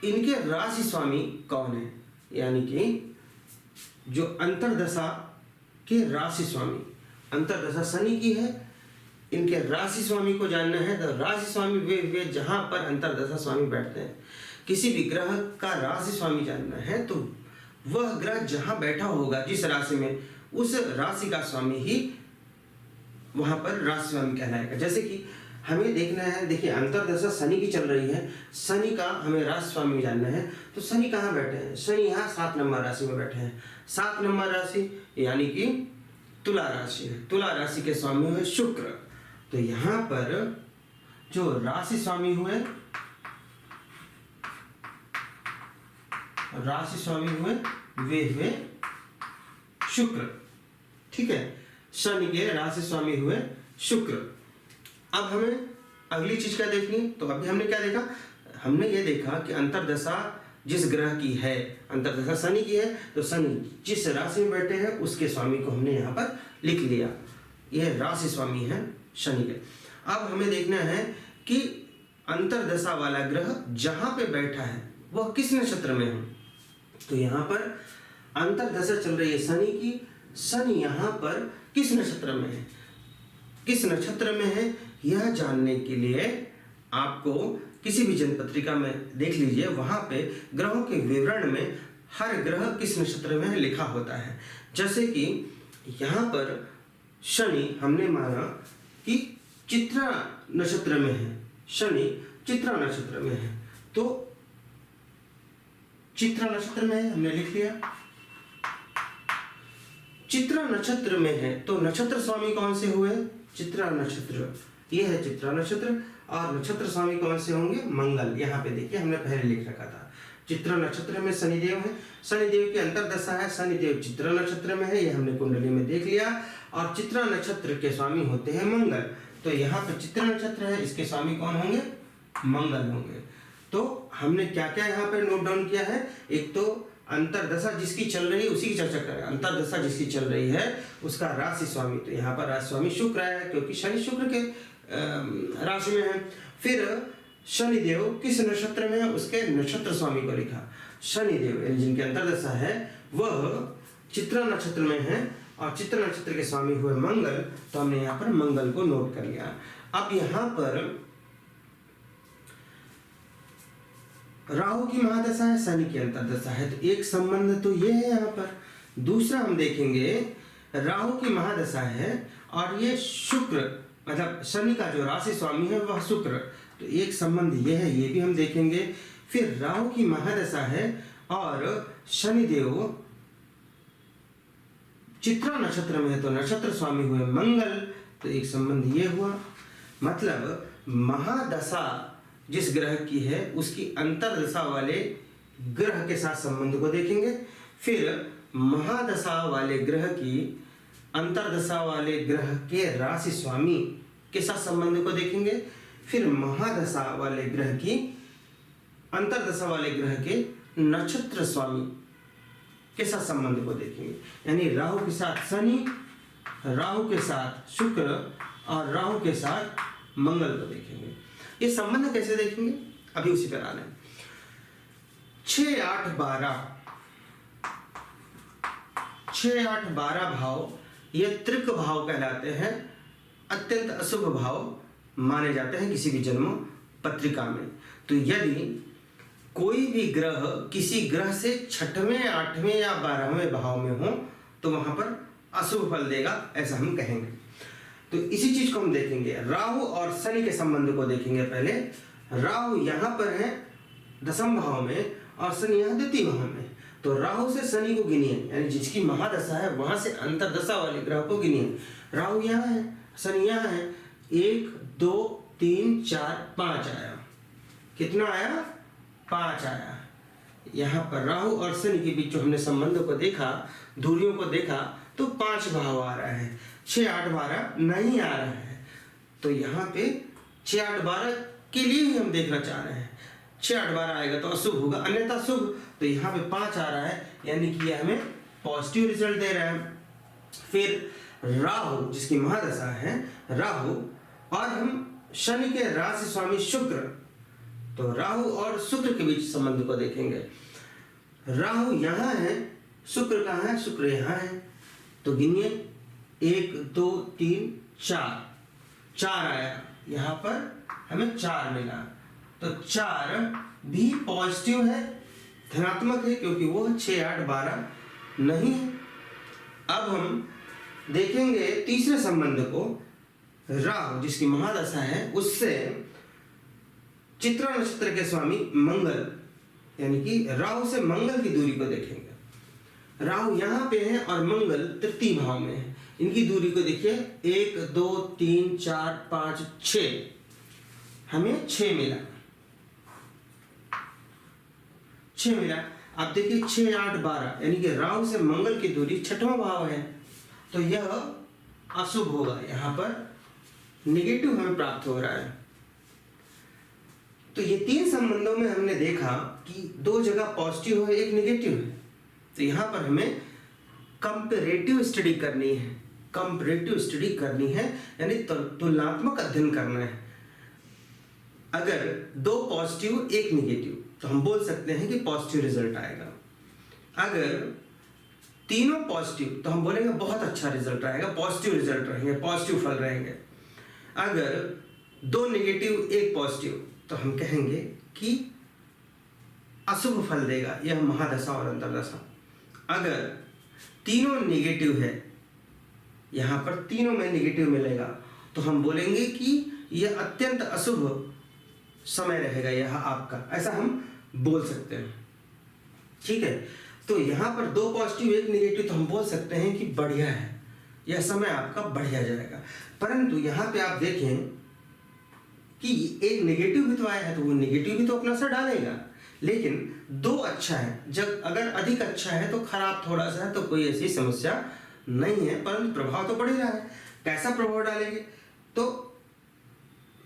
इनके राशि स्वामी कौन है, यानी कि जो अंतरदशा के राशि स्वामी, अंतरदशा शनि की है, इनके राशि स्वामी को जानना है। तो राशि स्वामी वे जहां पर अंतरदशा स्वामी बैठते हैं। किसी भी ग्रह का राशि स्वामी जानना है तो वह ग्रह जहां बैठा होगा जिस राशि में, उस राशि का स्वामी ही वहां पर राशि स्वामी कहलाएगा। जैसे कि हमें देखना है, देखिए अंतरदशा शनि की चल रही है, शनि का हमें राशि स्वामी जानना है। तो शनि कहाँ बैठे हैं, शनि यहाँ 7 नंबर राशि में बैठे हैं। 7 नंबर राशि यानी कि तुला राशि है, तुला राशि के स्वामी हुए शुक्र। तो यहाँ पर जो राशि स्वामी हुए, राशि स्वामी हुए वे हुए शुक्र, ठीक है। शनि के राशि स्वामी हुए शुक्र। अब हमें अगली चीज क्या देखनी, तो अभी हमने क्या देखा, हमने ये देखा कि अंतरदशा जिस ग्रह की है, अंतर्दशा शनि की है, तो शनि जिस राशि में बैठे हैं उसके स्वामी को हमने यहाँ पर लिख लिया। यह राशि स्वामी है शनि के। अब हमें देखना है कि अंतर्दशा वाला ग्रह जहाँ पे बैठा है वह किस नक्षत्र में है। तो यहाँ पर अंतर्दशा चल रही है शनि की, शनि यहाँ पर किस नक्षत्र में है, किस नक्षत्र में है, यह जानने के लिए आपको किसी भी जनपत्रिका में देख लीजिए, वहाँ पे ग्रहों के विवरण में हर ग्रह किस नक्षत्र में है लिखा होता है। जैसे कि यहाँ पर शनि हमने माना कि चित्रा नक्षत्र में है, शनि चित्रा नक्षत्र में है, तो चित्रा नक्षत्र में है हमने लिख लिया। चित्रा नक्षत्र में है तो नक्षत्र स्वामी कौन से हुए, चित्रा नक्षत्र, ये है चित्रा नक्षत्र, और नक्षत्र स्वामी कौन से होंगे, मंगल। यहाँ पे देखिए हमने पहले लिख रखा था, चित्रा नक्षत्र में शनिदेव है, शनिदेव की अंतर्दशा है, शनिदेव चित्रा नक्षत्र में है, ये हमने कुंडली में देख लिया। और चित्रा नक्षत्र के स्वामी होते हैं मंगल, तो यहाँ पे चित्रा नक्षत्र है, इसके स्वामी कौन होंगे, मंगल होंगे। तो हमने क्या क्या यहाँ पे नोट डाउन किया है, एक तो अंतर्दशा जिसकी चल रही है उसी की चर्चा करें। अंतर्दशा जिसकी चल रही है उसका राशि स्वामी, तो यहाँ पर राशि स्वामी शुक्र है क्योंकि शनि शुक्र के राशि में है। फिर शनिदेव किस नक्षत्र में है, उसके नक्षत्र स्वामी को लिखा। शनिदेव जिनकी अंतर्दशा है वह चित्रा नक्षत्र में है और चित्रा नक्षत्र के स्वामी हुए मंगल, तो हमने यहाँ पर मंगल को नोट कर लिया। अब यहाँ पर राहु की महादशा है, शनि की अंतर्दशा है, तो एक संबंध तो ये है यहाँ पर। दूसरा हम देखेंगे राहु की महादशा है और ये शुक्र, मतलब शनि का जो राशि स्वामी है वह शुक्र, तो एक संबंध ये है, ये भी हम देखेंगे। फिर राहु की महादशा है और शनिदेव चित्रा नक्षत्र में है, तो नक्षत्र स्वामी हुए मंगल, तो एक संबंध ये हुआ। मतलब महादशा जिस ग्रह की है उसकी अंतर्दशा वाले ग्रह के साथ संबंध को देखेंगे। फिर महादशा वाले ग्रह की अंतर्दशा वाले ग्रह के राशि स्वामी के साथ संबंध को देखेंगे। फिर महादशा वाले ग्रह की अंतर्दशा वाले ग्रह के नक्षत्र स्वामी के साथ संबंध को देखेंगे। यानी राहु के साथ शनि, राहु के साथ शुक्र और राहु के साथ मंगल को देखेंगे। ये संबंध कैसे देखेंगे, अभी उसी पर आना है। 6, 8, 12 भाव ये त्रिक भाव कहलाते हैं, अत्यंत अशुभ भाव माने जाते हैं किसी भी जन्म पत्रिका में। तो यदि कोई भी ग्रह किसी ग्रह से 6वें, 8वें या 12वें भाव में हो तो वहां पर अशुभ फल देगा, ऐसा हम कहेंगे। तो इसी चीज को हम देखेंगे। राहु और शनि के संबंध को देखेंगे। पहले राहु यहाँ पर है 10वें भाव में और शनि यहाँ 2वें भाव में, तो राहु से शनि को गिनिए, यानी जिसकी महादशा है वहां से अंतर्दशा वाले ग्रह को गिनिए। राहु यहाँ है, शनि यहाँ है, 1, 2, 3, 4, 5 आया। कितना आया, 5 आया। यहाँ पर राहु और शनि के बीच जो हमने संबंध को देखा, दूरियों को देखा, तो 5 भाव आ रहा है, 6, 8, 12 नहीं आ रहा है। तो यहाँ पे 6, 8, 12 के लिए ही हम देखना चाह रहे हैं। 6, 8, 12 आएगा तो अशुभ होगा, अन्यथा शुभ। तो यहाँ पे 5 आ रहा है, यानी कि यह हमें पॉजिटिव रिजल्ट दे रहा है। फिर राहु जिसकी महादशा है, राहु और हम शनि के राशि स्वामी शुक्र, तो राहु और शुक्र के बीच संबंध को देखेंगे। राहु यहाँ है, शुक्र कहाँ है, शुक्र यहाँ है, तो गिनिए 1, 2, 3, 4 आया। यहाँ पर हमें 4 मिला, तो 4 भी पॉजिटिव है, धनात्मक है, क्योंकि वो 6, 8, 12 नहीं है। अब हम देखेंगे तीसरे संबंध को, राहु जिसकी महादशा है उससे चित्रा नक्षत्र के स्वामी मंगल, यानी कि राहु से मंगल की दूरी को देखेंगे। राहु यहाँ पे है और मंगल 3 भाव में है, इनकी दूरी को देखिए 1, 2, 3, 4, 5, 6, हमें 6 मिला, 6 मिला। अब देखिए 6, 8, 12 यानी कि राहु से मंगल की दूरी 6वां भाव है, तो यह अशुभ होगा, यहाँ पर नेगेटिव हमें प्राप्त हो रहा है। तो ये तीन संबंधों में हमने देखा कि दो जगह पॉजिटिव है, एक नेगेटिव है। तो यहाँ पर हमें कंपैरेटिव स्टडी करनी है, कंपैरेटिव स्टडी करनी है, यानी तुलनात्मक अध्ययन करना है। अगर दो पॉजिटिव एक नेगेटिव तो हम बोल सकते हैं कि पॉजिटिव रिजल्ट आएगा। अगर तीनों पॉजिटिव तो हम बोलेंगे बहुत अच्छा रिजल्ट आएगा, पॉजिटिव रिजल्ट रहेंगे, पॉजिटिव फल रहेंगे। अगर दो नेगेटिव एक पॉजिटिव तो हम कहेंगे कि अशुभ फल देगा यह महादशा और अंतर्दशा। अगर तीनों नेगेटिव है, यहाँ पर तीनों में नेगेटिव मिलेगा तो हम बोलेंगे कि यह अत्यंत अशुभ समय रहेगा यह आपका, ऐसा हम बोल सकते हैं। ठीक है, तो यहाँ पर दो पॉजिटिव एक नेगेटिव तो हम बोल सकते हैं कि बढ़िया है, यह समय आपका बढ़िया जाएगा। परंतु यहाँ पे आप देखें कि एक नेगेटिव भी तो आया है, तो वो नेगेटिव भी तो अपना असर डालेगा। लेकिन दो अच्छा है, जब अगर अधिक अच्छा है तो खराब थोड़ा सा है तो कोई ऐसी समस्या नहीं है, परंतु प्रभाव तो पड़ ही रहा है। कैसा प्रभाव डालेंगे? तो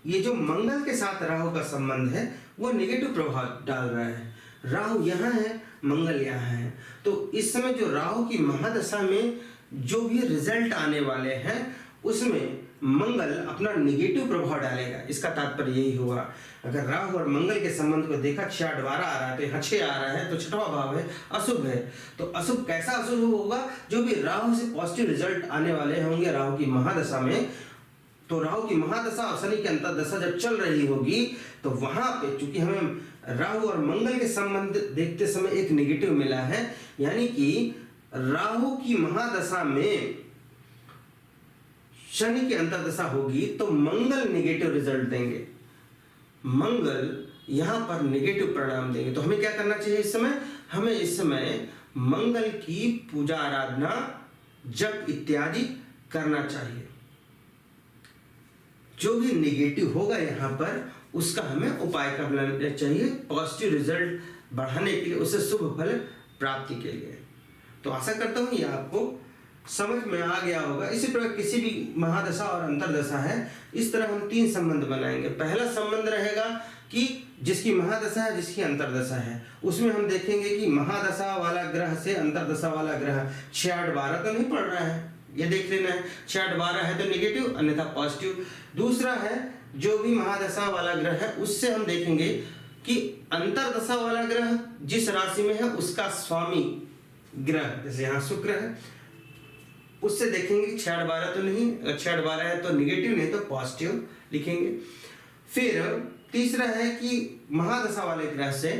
ये जो मंगल के साथ राहु का संबंध है वो नेगेटिव प्रभाव डाल रहा है। राहु यहाँ है, मंगल यहाँ है, तो इस समय जो राहु की महादशा में जो भी रिजल्ट आने वाले हैं उसमें मंगल अपना नेगेटिव प्रभाव डालेगा। इसका तात्पर्य यही हुआ, अगर राहु और मंगल के संबंध को देखा 6/12 आ रहा है तो यहाँ 6 आ रहा है, तो छठवां भाव है, अशुभ है। तो अशुभ कैसा अशुभ होगा? जो भी राहु से पॉजिटिव रिजल्ट आने वाले होंगे राहु की महादशा में, तो राहु की महादशा और शनि की अंतर्दशा जब चल रही होगी तो वहां पे चूंकि हमें राहु और मंगल के संबंध देखते समय एक नेगेटिव मिला है, यानी कि राहु की महादशा में शनि की अंतर्दशा होगी तो मंगल नेगेटिव रिजल्ट देंगे, मंगल यहां पर नेगेटिव परिणाम देंगे। तो हमें क्या करना चाहिए इस समय? हमें इस समय मंगल की पूजा आराधना जप इत्यादि करना चाहिए। जो भी नेगेटिव होगा यहाँ पर उसका हमें उपाय करना चाहिए पॉजिटिव रिजल्ट बढ़ाने के लिए, उससे शुभ फल प्राप्ति के लिए। तो आशा करता हूँ ये आपको समझ में आ गया होगा। इसी प्रकार किसी भी महादशा और अंतर्दशा है, इस तरह हम तीन संबंध बनाएंगे। पहला संबंध रहेगा कि जिसकी महादशा है, जिसकी अंतर्दशा है, उसमें हम देखेंगे कि महादशा वाला ग्रह से अंतर्दशा वाला ग्रह 6/8-12 तो नहीं पड़ रहा है, ये देख लेना है। 6/8-12 है तो नेगेटिव, अन्यथा पॉजिटिव। दूसरा है जो भी महादशा वाला ग्रह है उससे हम देखेंगे कि अंतर्दशा वाला ग्रह जिस राशि में है उसका स्वामी ग्रह, जैसे यहाँ शुक्र है, उससे देखेंगे 6/12 तो नहीं, 6/12 है तो नेगेटिव, नहीं तो पॉजिटिव लिखेंगे। फिर तीसरा है कि महादशा वाले ग्रह से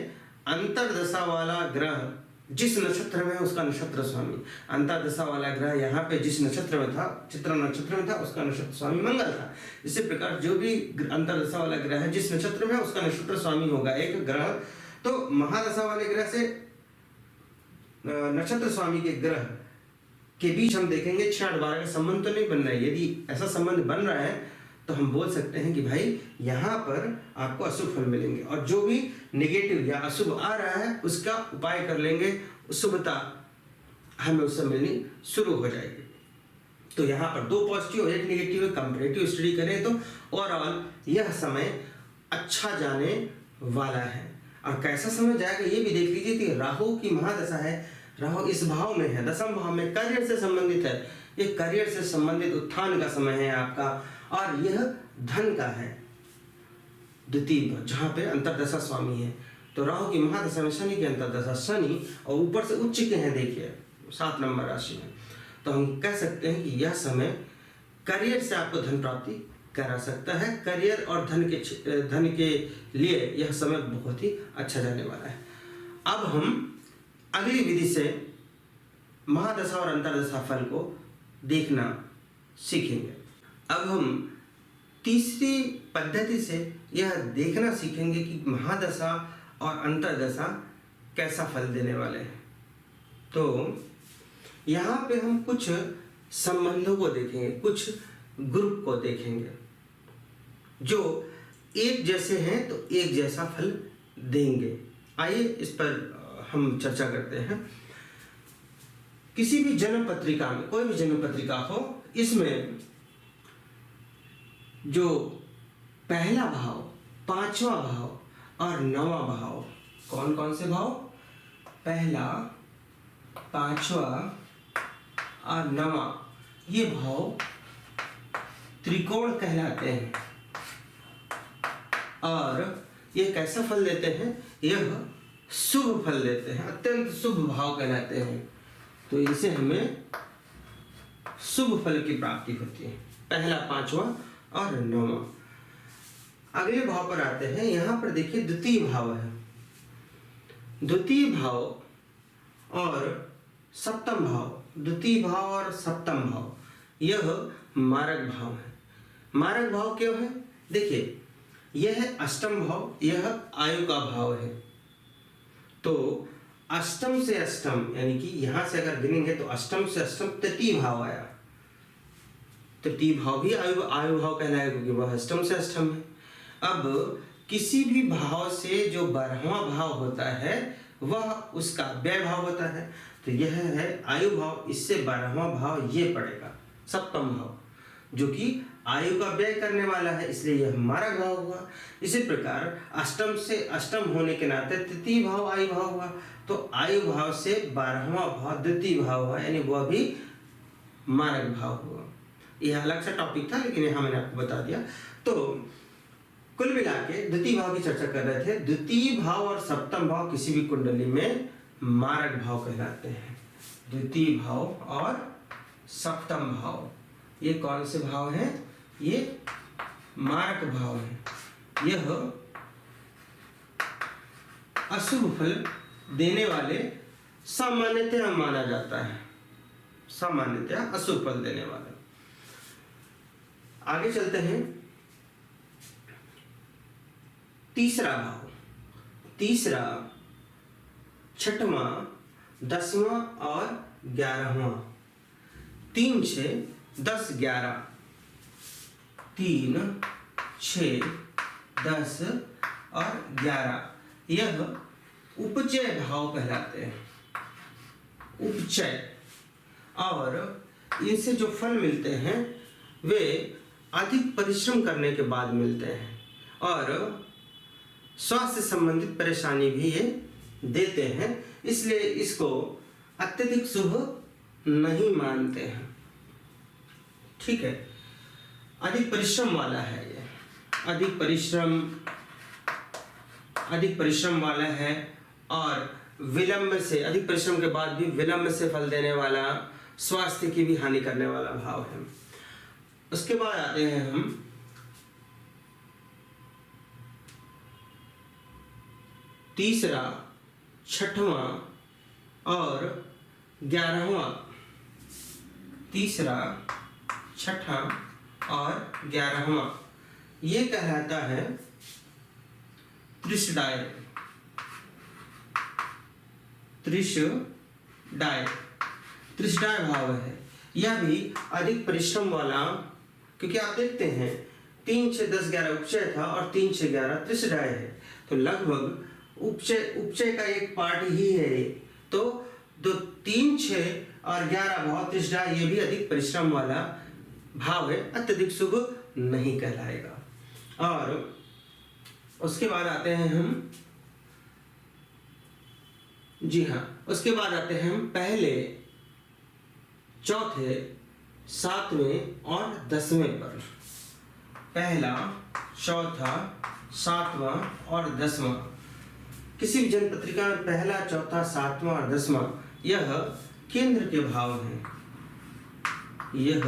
अंतर्दशा वाला ग्रह जिस नक्षत्र में है उसका नक्षत्र स्वामी, अंतर्दशा वाला ग्रह यहाँ पे जिस नक्षत्र में था, चित्रा नक्षत्र में था, उसका नक्षत्र स्वामी मंगल था। इसी प्रकार जो भी अंतर्दशा वाला ग्रह है जिस नक्षत्र में है उसका नक्षत्र स्वामी होगा एक ग्रह। तो महादशा वाले ग्रह से नक्षत्र स्वामी के ग्रह के बीच हम देखेंगे 6/12 का संबंध तो नहीं बन रहा है। यदि ऐसा संबंध बन रहा है तो हम बोल सकते हैं कि भाई यहाँ पर आपको अशुभ फल मिलेंगे, और जो भी नेगेटिव या अशुभ आ रहा है उसका उपाय कर लेंगे, शुभता हमें उससे मिलनी शुरू हो जाएगी। तो यहाँ पर दो पॉजिटिव और एक नेगेटिव कंपैरेटिव स्टडी करें तो ओवरऑल यह समय अच्छा जाने वाला है। और कैसा समय जाएगा ये भी देख लीजिए कि राहु की महादशा है, राहु इस भाव में है, दशम भाव में, करियर से संबंधित है, ये करियर से संबंधित उत्थान का समय है आपका, और यह धन का है द्वितीय, जहाँ पे अंतर्दशा स्वामी है। तो राहु की महादशा में शनि की अंतर्दशा, शनि और ऊपर से उच्च के हैं, देखिए 7 नंबर राशि में। तो हम कह सकते हैं कि यह समय करियर से आपको धन प्राप्ति करा सकता है। करियर और धन के लिए यह समय बहुत ही अच्छा जाने वाला है। अब हम अगली विधि से महादशा और अंतर्दशा फल को देखना सीखेंगे। अब हम तीसरी पद्धति से यह देखना सीखेंगे कि महादशा और अंतर्दशा कैसा फल देने वाले हैं। तो यहाँ पे हम कुछ संबंधों को देखेंगे, कुछ ग्रुप को देखेंगे जो एक जैसे हैं तो एक जैसा फल देंगे। आइए इस पर हम चर्चा करते हैं। किसी भी जन्म पत्रिका में, कोई भी जन्म पत्रिका हो, इसमें जो पहला भाव, 5वां भाव और 9वां भाव। कौन कौन से भाव? पहला, 5वां और 9वां, ये भाव त्रिकोण कहलाते हैं और ये कैसा फल देते हैं? यह शुभ फल देते हैं, अत्यंत शुभ भाव कहलाते हैं। तो इनसे हमें शुभ फल की प्राप्ति होती है, पहला, 5वां और 9वां। अगले भाव पर आते हैं। यहाँ पर देखिए द्वितीय भाव है। द्वितीय भाव और सप्तम भाव, द्वितीय भाव और सप्तम भाव, यह मारक भाव है। मारक भाव क्यों है? देखिए, यह है अष्टम भाव, यह आयु का भाव है। तो अष्टम से अष्टम, यानी कि यहां से अगर गिनेंगे तो अष्टम से अष्टम तृतीय भाव आया। तृतीय भाव भी आयु भाव कहलाएगा क्योंकि वह अष्टम से अष्टम है। अब किसी भी भाव से जो 12वां भाव होता है वह उसका व्यय भाव होता है। तो यह है आयु भाव, इससे 12वां भाव ये पड़ेगा, सप्तम भाव, जो कि आयु का व्यय करने वाला है, इसलिए यह मारक भाव हुआ। इसी प्रकार अष्टम से अष्टम होने के नाते तृतीय भाव आयु भाव हुआ। तो आयु भाव से 12वां भाव द्वितीय भाव हुआ, यानी वह भी मारक भाव हुआ। यह अलग सा टॉपिक था, लेकिन यहाँ मैंने आपको बता दिया। तो कुल मिला के द्वितीय भाव की चर्चा कर रहे थे। द्वितीय भाव और सप्तम भाव किसी भी कुंडली में मारक भाव कहलाते हैं। द्वितीय भाव और सप्तम भाव, ये कौन से भाव हैं? ये मारक भाव है। यह अशुभ फल देने वाले सामान्यतः माना जाता है, सामान्यतः अशुभ फल देने वाले। आगे चलते हैं। तीसरा भाव, तीसरा, 6वां, 10वां और 11वां। 3, 6, 10, 11, 3, 6, 10 और 11, यह उपचय भाव कहलाते हैं। उपचय, और इनसे जो फल मिलते हैं वे अधिक परिश्रम करने के बाद मिलते हैं और स्वास्थ्य संबंधित परेशानी भी ये देते हैं, इसलिए इसको अत्यधिक शुभ नहीं मानते हैं। ठीक है, अधिक परिश्रम वाला है ये, अधिक परिश्रम वाला है और विलंब से, अधिक परिश्रम के बाद भी विलंब से फल देने वाला, स्वास्थ्य की भी हानि करने वाला भाव है। उसके बाद आते हैं हम तीसरा, 6वां और 11वां। तीसरा, 6वां और 11वां, ये कहलाता है त्रिशडाय। त्रिशडाय भाव है। यह भी अधिक परिश्रम वाला, क्योंकि आप देखते हैं 3, 6, 10, 11 उपचय था और 3, 6, 11 त्रिशडाय है, तो लगभग उपचय का एक पार्ट ही है ये। तो 3, 6 और 11 भाव त्रिशडाय, ये भी अधिक परिश्रम वाला भाव है, अत्यधिक शुभ नहीं कहलाएगा। और उसके बाद आते हैं हम, जी हाँ, उसके बाद आते हैं हम पहले, चौथे, 7वें और 10वें पर। पहला, चौथा, 7वां और 10वां। किसी भी जन पत्रिका में पहला, चौथा, 7वां और 10वां यह केंद्र के भाव हैं। यह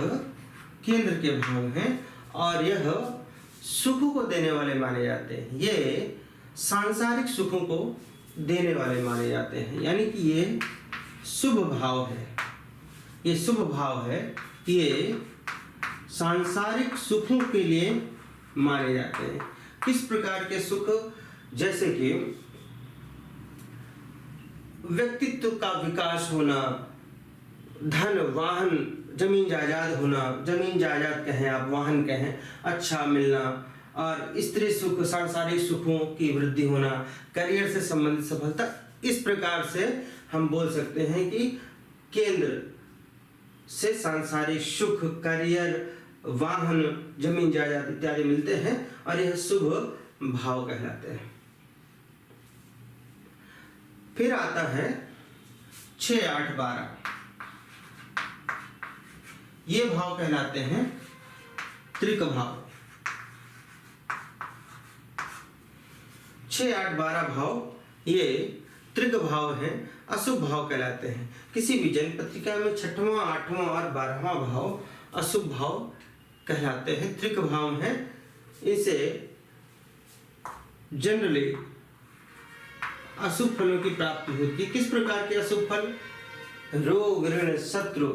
केंद्र के भाव हैं और यह सुखों को देने वाले माने जाते हैं। ये सांसारिक सुखों को देने वाले माने जाते हैं, यानी कि ये शुभ भाव है। ये शुभ भाव है, ये सांसारिक सुखों के लिए माने जाते हैं। किस प्रकार के सुख? जैसे कि व्यक्तित्व का विकास होना, धन, वाहन, जमीन जायदाद होना, जमीन जायदाद कहें आप, वाहन कहें, अच्छा मिलना, और स्त्री सुख, सांसारिक सुखों की वृद्धि होना, करियर से संबंधित सफलता। इस प्रकार से हम बोल सकते हैं कि केंद्र से सांसारिक सुख, करियर, वाहन, जमीन जायदाद इत्यादि मिलते हैं और यह शुभ भाव कहलाते हैं। फिर आता है 6, 8, 12, ये भाव कहलाते हैं त्रिक भाव। 6, 8, 12 भाव ये त्रिक भाव हैं, अशुभ भाव कहलाते हैं। किसी भी जन्म पत्रिका में 6वां, 8वां और 12वां भाव अशुभ भाव कहलाते हैं, त्रिक भाव हैं। इसे जनरली अशुभ फलों की प्राप्ति होती है। किस प्रकार के अशुभ फल? रोग, ऋण, शत्रु,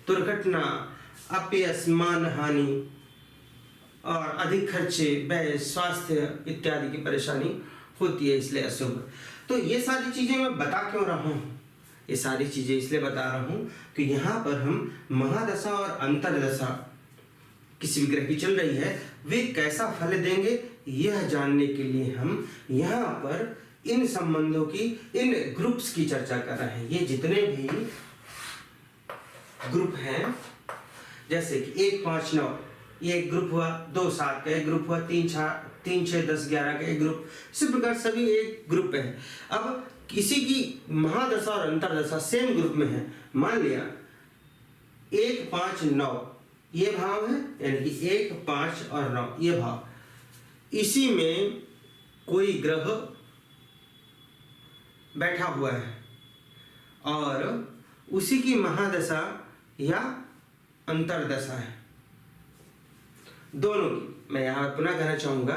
दुर्घटना, अपयश, मान हानि और अधिक खर्चे, व्यय, स्वास्थ्य इत्यादि की परेशानी होती है, इसलिए अशुभ। तो ये सारी चीजें मैं बता क्यों रहा हूँ? ये सारी चीजें इसलिए बता रहा हूँ कि यहाँ पर हम महादशा और अंतरदशा किसी भी ग्रह की चल रही है, वे कैसा फल देंगे यह जानने के लिए हम यहाँ पर इन संबंधों की, इन ग्रुप्स की चर्चा कर रहे हैं। ये जितने भी ग्रुप हैं, जैसे कि 1, 5, 9 ये एक ग्रुप हुआ, 2, 7 का एक ग्रुप हुआ, 3, 6, 10, 11 का एक ग्रुप, इसी प्रकार सभी एक ग्रुप है। अब किसी की महादशा और अंतरदशा सेम ग्रुप में है, मान लिया 1, 5, 9 ये भाव है, यानी कि 1, 5 और 9 ये भाव, इसी में कोई ग्रह बैठा हुआ है और उसी की महादशा या अंतरदशा है, दोनों की। मैं यहां पुनः कहना चाहूंगा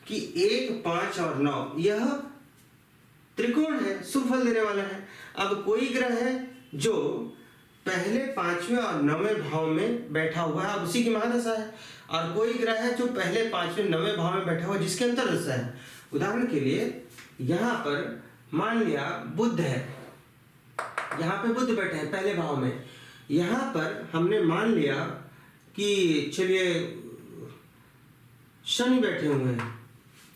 कि 1, 5 और 9 यह त्रिकोण है, शुभ फल देने वाला है। अब कोई ग्रह है जो पहले 5वें और 9वें भाव में बैठा हुआ है, अब उसी की महादशा है, और कोई ग्रह है जो पहले 5वें 9वें भाव में बैठा हुआ है, जिसके अंतरदशा है। उदाहरण के लिए यहाँ पर मान लिया बुध है, यहाँ पे बुध बैठे हैं पहले भाव में, यहाँ पर हमने मान लिया कि चलिए शनि बैठे हुए हैं,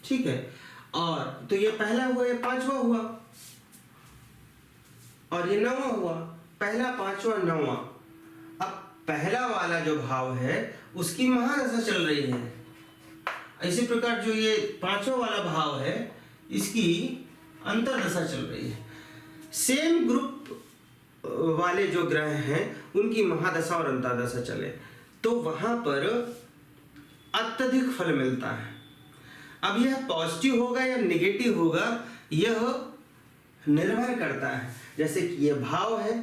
ठीक है, और तो ये पहला हुआ, ये 5वां हुआ और ये 9वां हुआ, पहला, 5वां, 9वां। अब पहला वाला जो भाव है उसकी महादशा चल रही है, इसी प्रकार जो ये 5वां वाला भाव है इसकी अंतरदशा चल रही है। सेम ग्रुप वाले जो ग्रह हैं उनकी महादशा और अंतरदशा चले तो वहां पर अत्यधिक फल मिलता है। अब यह पॉजिटिव होगा या नेगेटिव होगा यह निर्भर करता है। जैसे कि ये भाव है,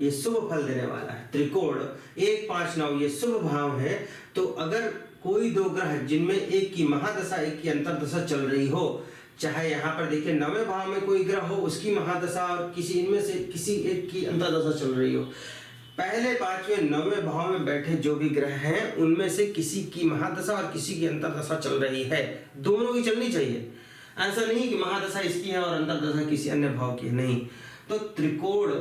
ये शुभ फल देने वाला है, त्रिकोण 1, 5, 9 ये शुभ भाव है। तो अगर कोई दो ग्रह जिनमें एक की महादशा एक की अंतरदशा चल रही हो, चाहे यहाँ पर देखिए 9वें भाव में कोई ग्रह हो उसकी महादशा और किसी इनमें से किसी एक की अंतरदशा चल रही हो, पहले 5वें 9वें भाव में बैठे जो भी ग्रह हैं उनमें से किसी की महादशा और किसी की अंतरदशा चल रही है, दोनों की चलनी चाहिए। ऐसा नहीं कि महादशा इसकी है और अंतरदशा किसी अन्य भाव की है, नहीं। तो त्रिकोण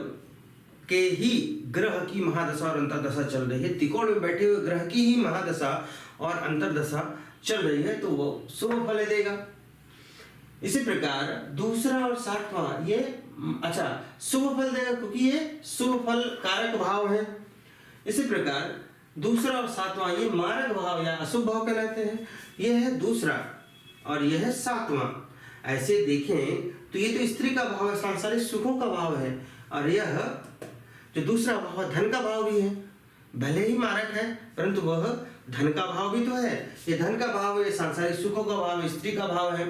के ही ग्रह की महादशा और अंतरदशा चल रही है, त्रिकोण में बैठे हुए ग्रह की ही महादशा और अंतरदशा चल रही है तो वो शुभ फल देगा। इसी प्रकार दूसरा और 7वां ये अच्छा शुभ फल देगा क्योंकि ये शुभ फल कारक भाव है। इसी प्रकार दूसरा और 7वां ये मारक भाव या अशुभ भाव कहलाते हैं। ये है दूसरा और यह है 7वां। ऐसे देखें तो ये तो स्त्री का भाव है, सांसारिक सुखों का भाव है, और यह जो दूसरा भाव धन का भाव भी है, भले ही मारक है परंतु वह धन का भाव भी तो है। ये धन का भाव है, सांसारिक सुखों का भाव है, स्त्री का भाव है,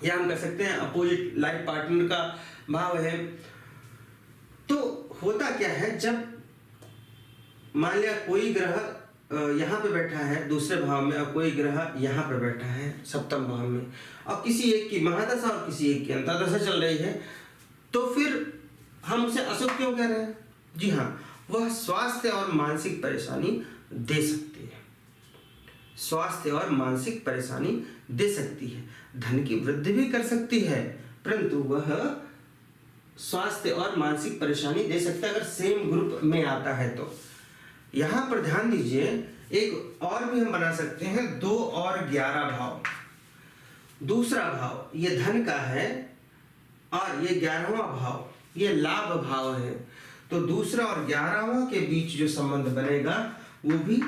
या हम कह सकते हैं अपोजिट लाइफ पार्टनर का भाव है। तो होता क्या है, जब मान लिया कोई ग्रह यहाँ पे बैठा है दूसरे भाव में और कोई ग्रह यहाँ पे बैठा है सप्तम भाव में, और किसी एक की महादशा और किसी एक की अंतरदशा चल रही है, तो फिर हम उसे अशुभ क्यों कह रहे हैं? जी हाँ, वह स्वास्थ्य और मानसिक परेशानी दे सकती है, स्वास्थ्य और मानसिक परेशानी दे सकती है, धन की वृद्धि भी कर सकती है, परंतु वह स्वास्थ्य और मानसिक परेशानी दे सकता है अगर सेम ग्रुप में आता है। तो यहाँ पर ध्यान दीजिए, एक और भी हम बना सकते हैं 2 और 11 भाव। दूसरा भाव ये धन का है और ये 11वां भाव ये लाभ भाव है, तो दूसरा और 11वां के बीच जो संबंध बनेगा वो भी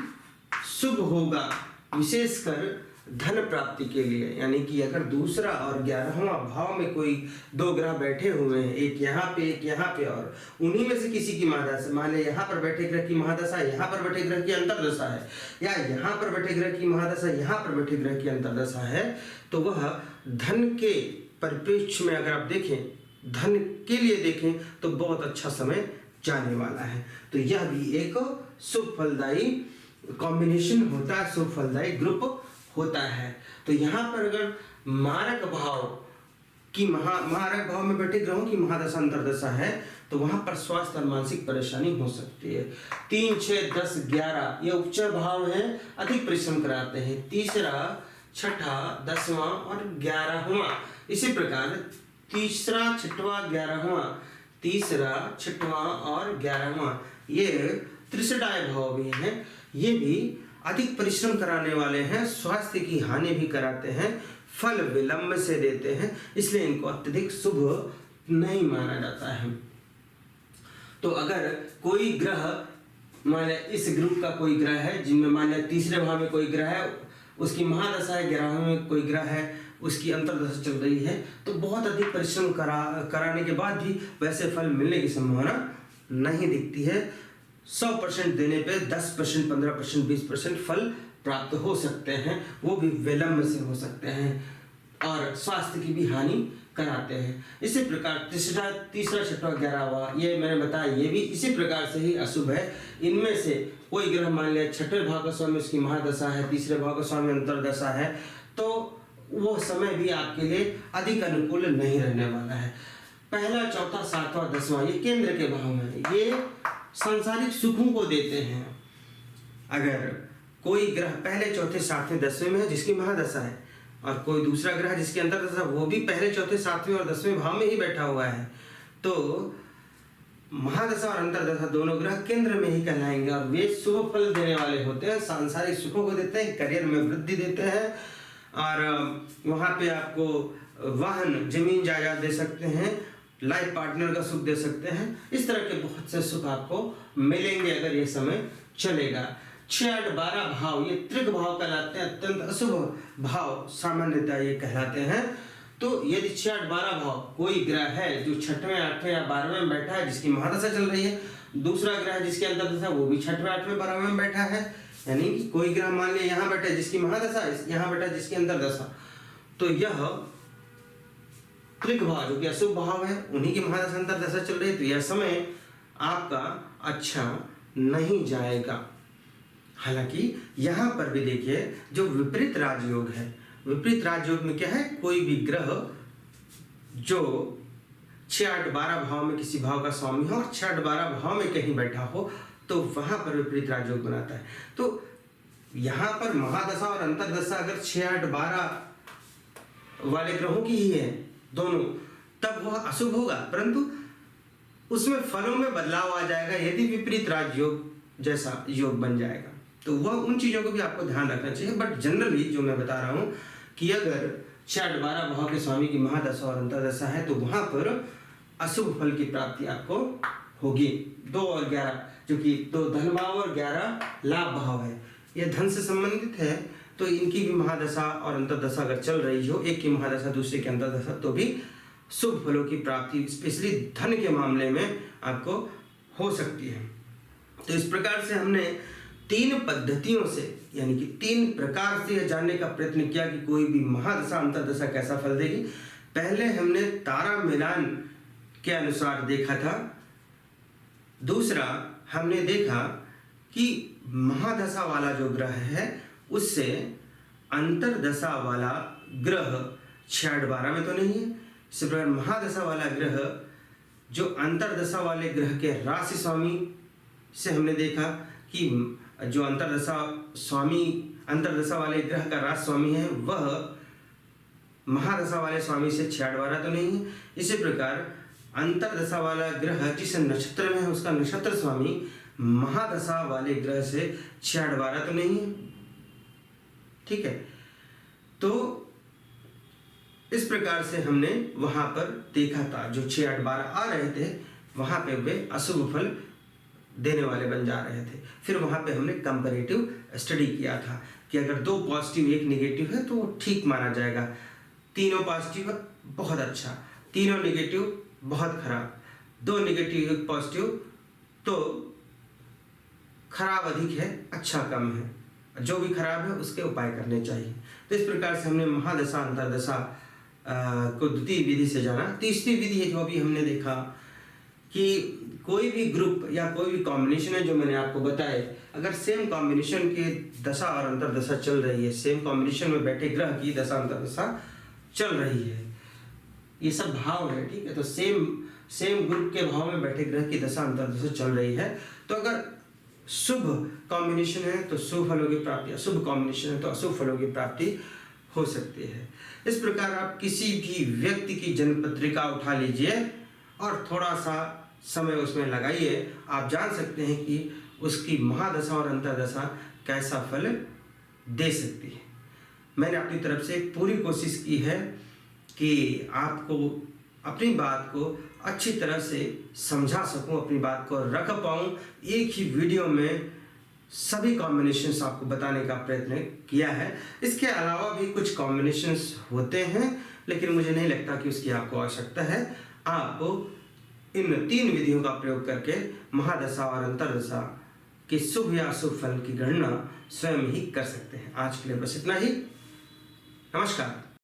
शुभ होगा। विशेषकर धन प्राप्ति के लिए, यानी कि अगर दूसरा और 11वां भाव में कोई दो ग्रह बैठे हुए हैं, एक यहाँ पे और उन्हीं में से किसी की महादशा, मान लिया यहाँ पर बैठे ग्रह की महादशा, यहाँ पर बैठे ग्रह की अंतर्दशा है, या यहाँ पर बैठे ग्रह की महादशा, यहाँ पर बैठे ग्रह की अंतर्दशा है, तो वह धन के परिप्रेक्ष्य में अगर आप देखें, धन के लिए देखें तो बहुत अच्छा समय जाने वाला है। तो यह भी एक शुभ फलदायी कॉम्बिनेशन होता है, शुभ फलदायी ग्रुप होता है। तो यहाँ पर अगर मारक भाव की मारक भाव में बैठे ग्रहों की महादशा अंतर्दशा है तो वहां पर स्वास्थ्य और मानसिक परेशानी हो सकती है। 3, 6, 10, 11 ये उपचर भाव हैं, अधिक परिश्रम कराते हैं। तीसरा, छठा, 10वां और 11वां, इसी प्रकार तीसरा, छठवां, 11वां, तीसरा, छठवां और 11वां ये त्रिशदाय भाव भी हैं। ये भी अधिक परिश्रम कराने वाले हैं, स्वास्थ्य की हानि भी कराते हैं, फल विलंब से देते हैं, इसलिए इनको अत्यधिक शुभ नहीं माना जाता है। तो अगर कोई ग्रह, मान लिया इस ग्रुप का कोई ग्रह है जिनमें मान लिया तीसरे भाव में कोई ग्रह है, उसकी महादशा है, 11वें में कोई ग्रह है, उसकी अंतर्दशा चल रही है, तो बहुत अधिक परिश्रम कराने के बाद भी वैसे फल मिलने की संभावना नहीं दिखती है। 100% देने पे 10%, 15%, 20% फल प्राप्त हो सकते हैं, वो भी विलंब से हो सकते हैं और स्वास्थ्य की भी हानि कराते हैं। इसी प्रकार तीसरा, छठवां, 11वां ये मैंने बताया, ये भी इसी प्रकार से ही अशुभ है। इनमें से कोई ग्रह मान लिया छठे भाव का स्वामी उसकी महादशा है, तीसरे भाव का स्वामी अंतर्दशा है, तो वो समय भी आपके लिए अधिक अनुकूल नहीं रहने वाला है। पहला, चौथा, 7वां, 10वां ये केंद्र के भाव में, ये सांसारिक सुखों को देते हैं। अगर कोई ग्रह पहले, चौथे, 7वें, 10वें में है जिसकी महादशा है, और कोई दूसरा ग्रह जिसकी अंतर्दशा वो भी पहले, चौथे, 7वें और 10वें भाव में ही बैठा हुआ है, तो महादशा और अंतर्दशा दोनों ग्रह केंद्र में ही कहलाएंगे और वे शुभ फल देने वाले होते हैं, सांसारिक सुखों को देते हैं, करियर में वृद्धि देते हैं और वहाँ पे आपको वाहन, जमीन जायदाद दे सकते हैं, लाइफ पार्टनर का सुख दे सकते हैं। इस तरह के बहुत से सुख आपको मिलेंगे अगर ये समय चलेगा। 6, 8, 12 भाव ये त्रिक भाव कहलाते हैं, अत्यंत अशुभ भाव सामान्यतः ये कहलाते हैं। तो यदि 6, 8, 12 भाव कोई ग्रह है जो 6वें, 8वें या 12वें में बैठा है जिसकी महादशा चल रही है, दूसरा ग्रह जिसके अंतर्दशा वो भी 6वें, 8वें, 12वें में बैठा है, यानी कि कोई ग्रह मान लिया यहाँ बैठा है जिसकी महादशा, यहाँ बैठा जिसकी अंतर्दशा, तो यह त्रिक भाव जो कि अशुभ भाव है उन्हीं की महादशा अंतर्दशा चल रही है, तो यह समय आपका अच्छा नहीं जाएगा। हालांकि यहाँ पर भी देखिए जो विपरीत राजयोग है, विपरीत राजयोग में क्या है, कोई भी ग्रह जो 6, 8, 12 भाव में किसी भाव का स्वामी हो और 6, 8, 12 भाव में कहीं बैठा हो तो वहां पर विपरीत राजयोग बनाता है। तो यहाँ पर महादशा और अंतर्दशा अगर 6, 8, 12 वाले ग्रहों की ही है दोनों, तब वह अशुभ होगा, परंतु उसमें फलों में बदलाव आ जाएगा यदि विपरीत राजयोग जैसा योग बन जाएगा। तो वह उन चीजों को भी आपको ध्यान रखना चाहिए। बट जनरली जो मैं बता रहा हूँ कि अगर 6, 8, 12 भाव के स्वामी की महादशा और अंतर्दशा है तो वहां पर अशुभ फल की प्राप्ति आपको होगी। 2 और 11 जो कि 2 धन भाव और 11 लाभ भाव है, यह धन से संबंधित है, तो इनकी भी महादशा और अंतर्दशा अगर चल रही हो, एक की महादशा दूसरे की अंतर्दशा, तो भी शुभ फलों की प्राप्ति स्पेशली धन के मामले में आपको हो सकती है। तो इस प्रकार से हमने 3 पद्धतियों से यानी कि 3 प्रकार से यह जानने का प्रयत्न किया कि कोई भी महादशा अंतर्दशा कैसा फल देगी। पहले हमने तारा मिलान के अनुसार देखा था, दूसरा हमने देखा कि महादशा वाला जो ग्रह है उससे अंतर्दशा वाला ग्रह 6, 8, 12 में तो नहीं है। इसी प्रकार महादशा वाला ग्रह जो अंतर्दशा वाले ग्रह के राशि स्वामी से हमने देखा कि जो अंतर्दशा वाले ग्रह का राशि स्वामी है वह महादशा वाले स्वामी से 6, 8, 12 तो नहीं है। इसी प्रकार अंतर्दशा वाला ग्रह जिस नक्षत्र में है उसका नक्षत्र स्वामी महादशा वाले ग्रह से 6, 8, 12 तो नहीं है। ठीक है, तो इस प्रकार से हमने वहां पर देखा था जो 6, 8, 12 आ रहे थे वहां पे वे अशुभ फल देने वाले बन जा रहे थे। फिर वहाँ पे हमने कंपैरेटिव स्टडी किया था कि अगर 2 पॉजिटिव 1 नेगेटिव है तो वो ठीक माना जाएगा, तीनों पॉजिटिव बहुत अच्छा, तीनों नेगेटिव बहुत खराब, 2 नेगेटिव 1 पॉजिटिव तो खराब अधिक है, अच्छा कम है, जो भी खराब है उसके उपाय करने चाहिए। तो इस प्रकार से हमने महादशा अंतर्दशा को द्वितीय विधि से जाना। तीसरी विधि है जो अभी हमने देखा कि कोई भी ग्रुप या कोई भी कॉम्बिनेशन है जो मैंने आपको बताए, अगर सेम कॉम्बिनेशन के दशा और अंतर्दशा चल रही है, सेम कॉम्बिनेशन में बैठे ग्रह की दशा अंतर्दशा चल रही है, ये सब भाव है, ठीक है, तो सेम ग्रुप के भाव में बैठे ग्रह की दशा अंतर्दशा चल रही है, तो अगर शुभ कॉम्बिनेशन है तो शुभ फलों की प्राप्ति, अशुभ कॉम्बिनेशन है तो अशुभ फलों की प्राप्ति हो सकती है। इस प्रकार आप किसी भी व्यक्ति की जन्म पत्रिका उठा लीजिए और थोड़ा सा समय उसमें लगाइए, आप जान सकते हैं कि उसकी महादशा और अंतर्दशा कैसा फल दे सकती है। मैंने अपनी तरफ से पूरी कोशिश की है कि आपको अपनी बात को अच्छी तरह से समझा सकूं, अपनी बात को रख पाऊं, एक ही वीडियो में सभी कॉम्बिनेशंस आपको बताने का प्रयत्न किया है। इसके अलावा भी कुछ कॉम्बिनेशंस होते हैं, लेकिन मुझे नहीं लगता कि उसकी आपको आवश्यकता है। आप इन 3 विधियों का प्रयोग करके महादशा और अंतर्दशा के शुभ या अशुभ फल की गणना स्वयं ही कर सकते हैं। आज के लिए बस इतना ही। नमस्कार।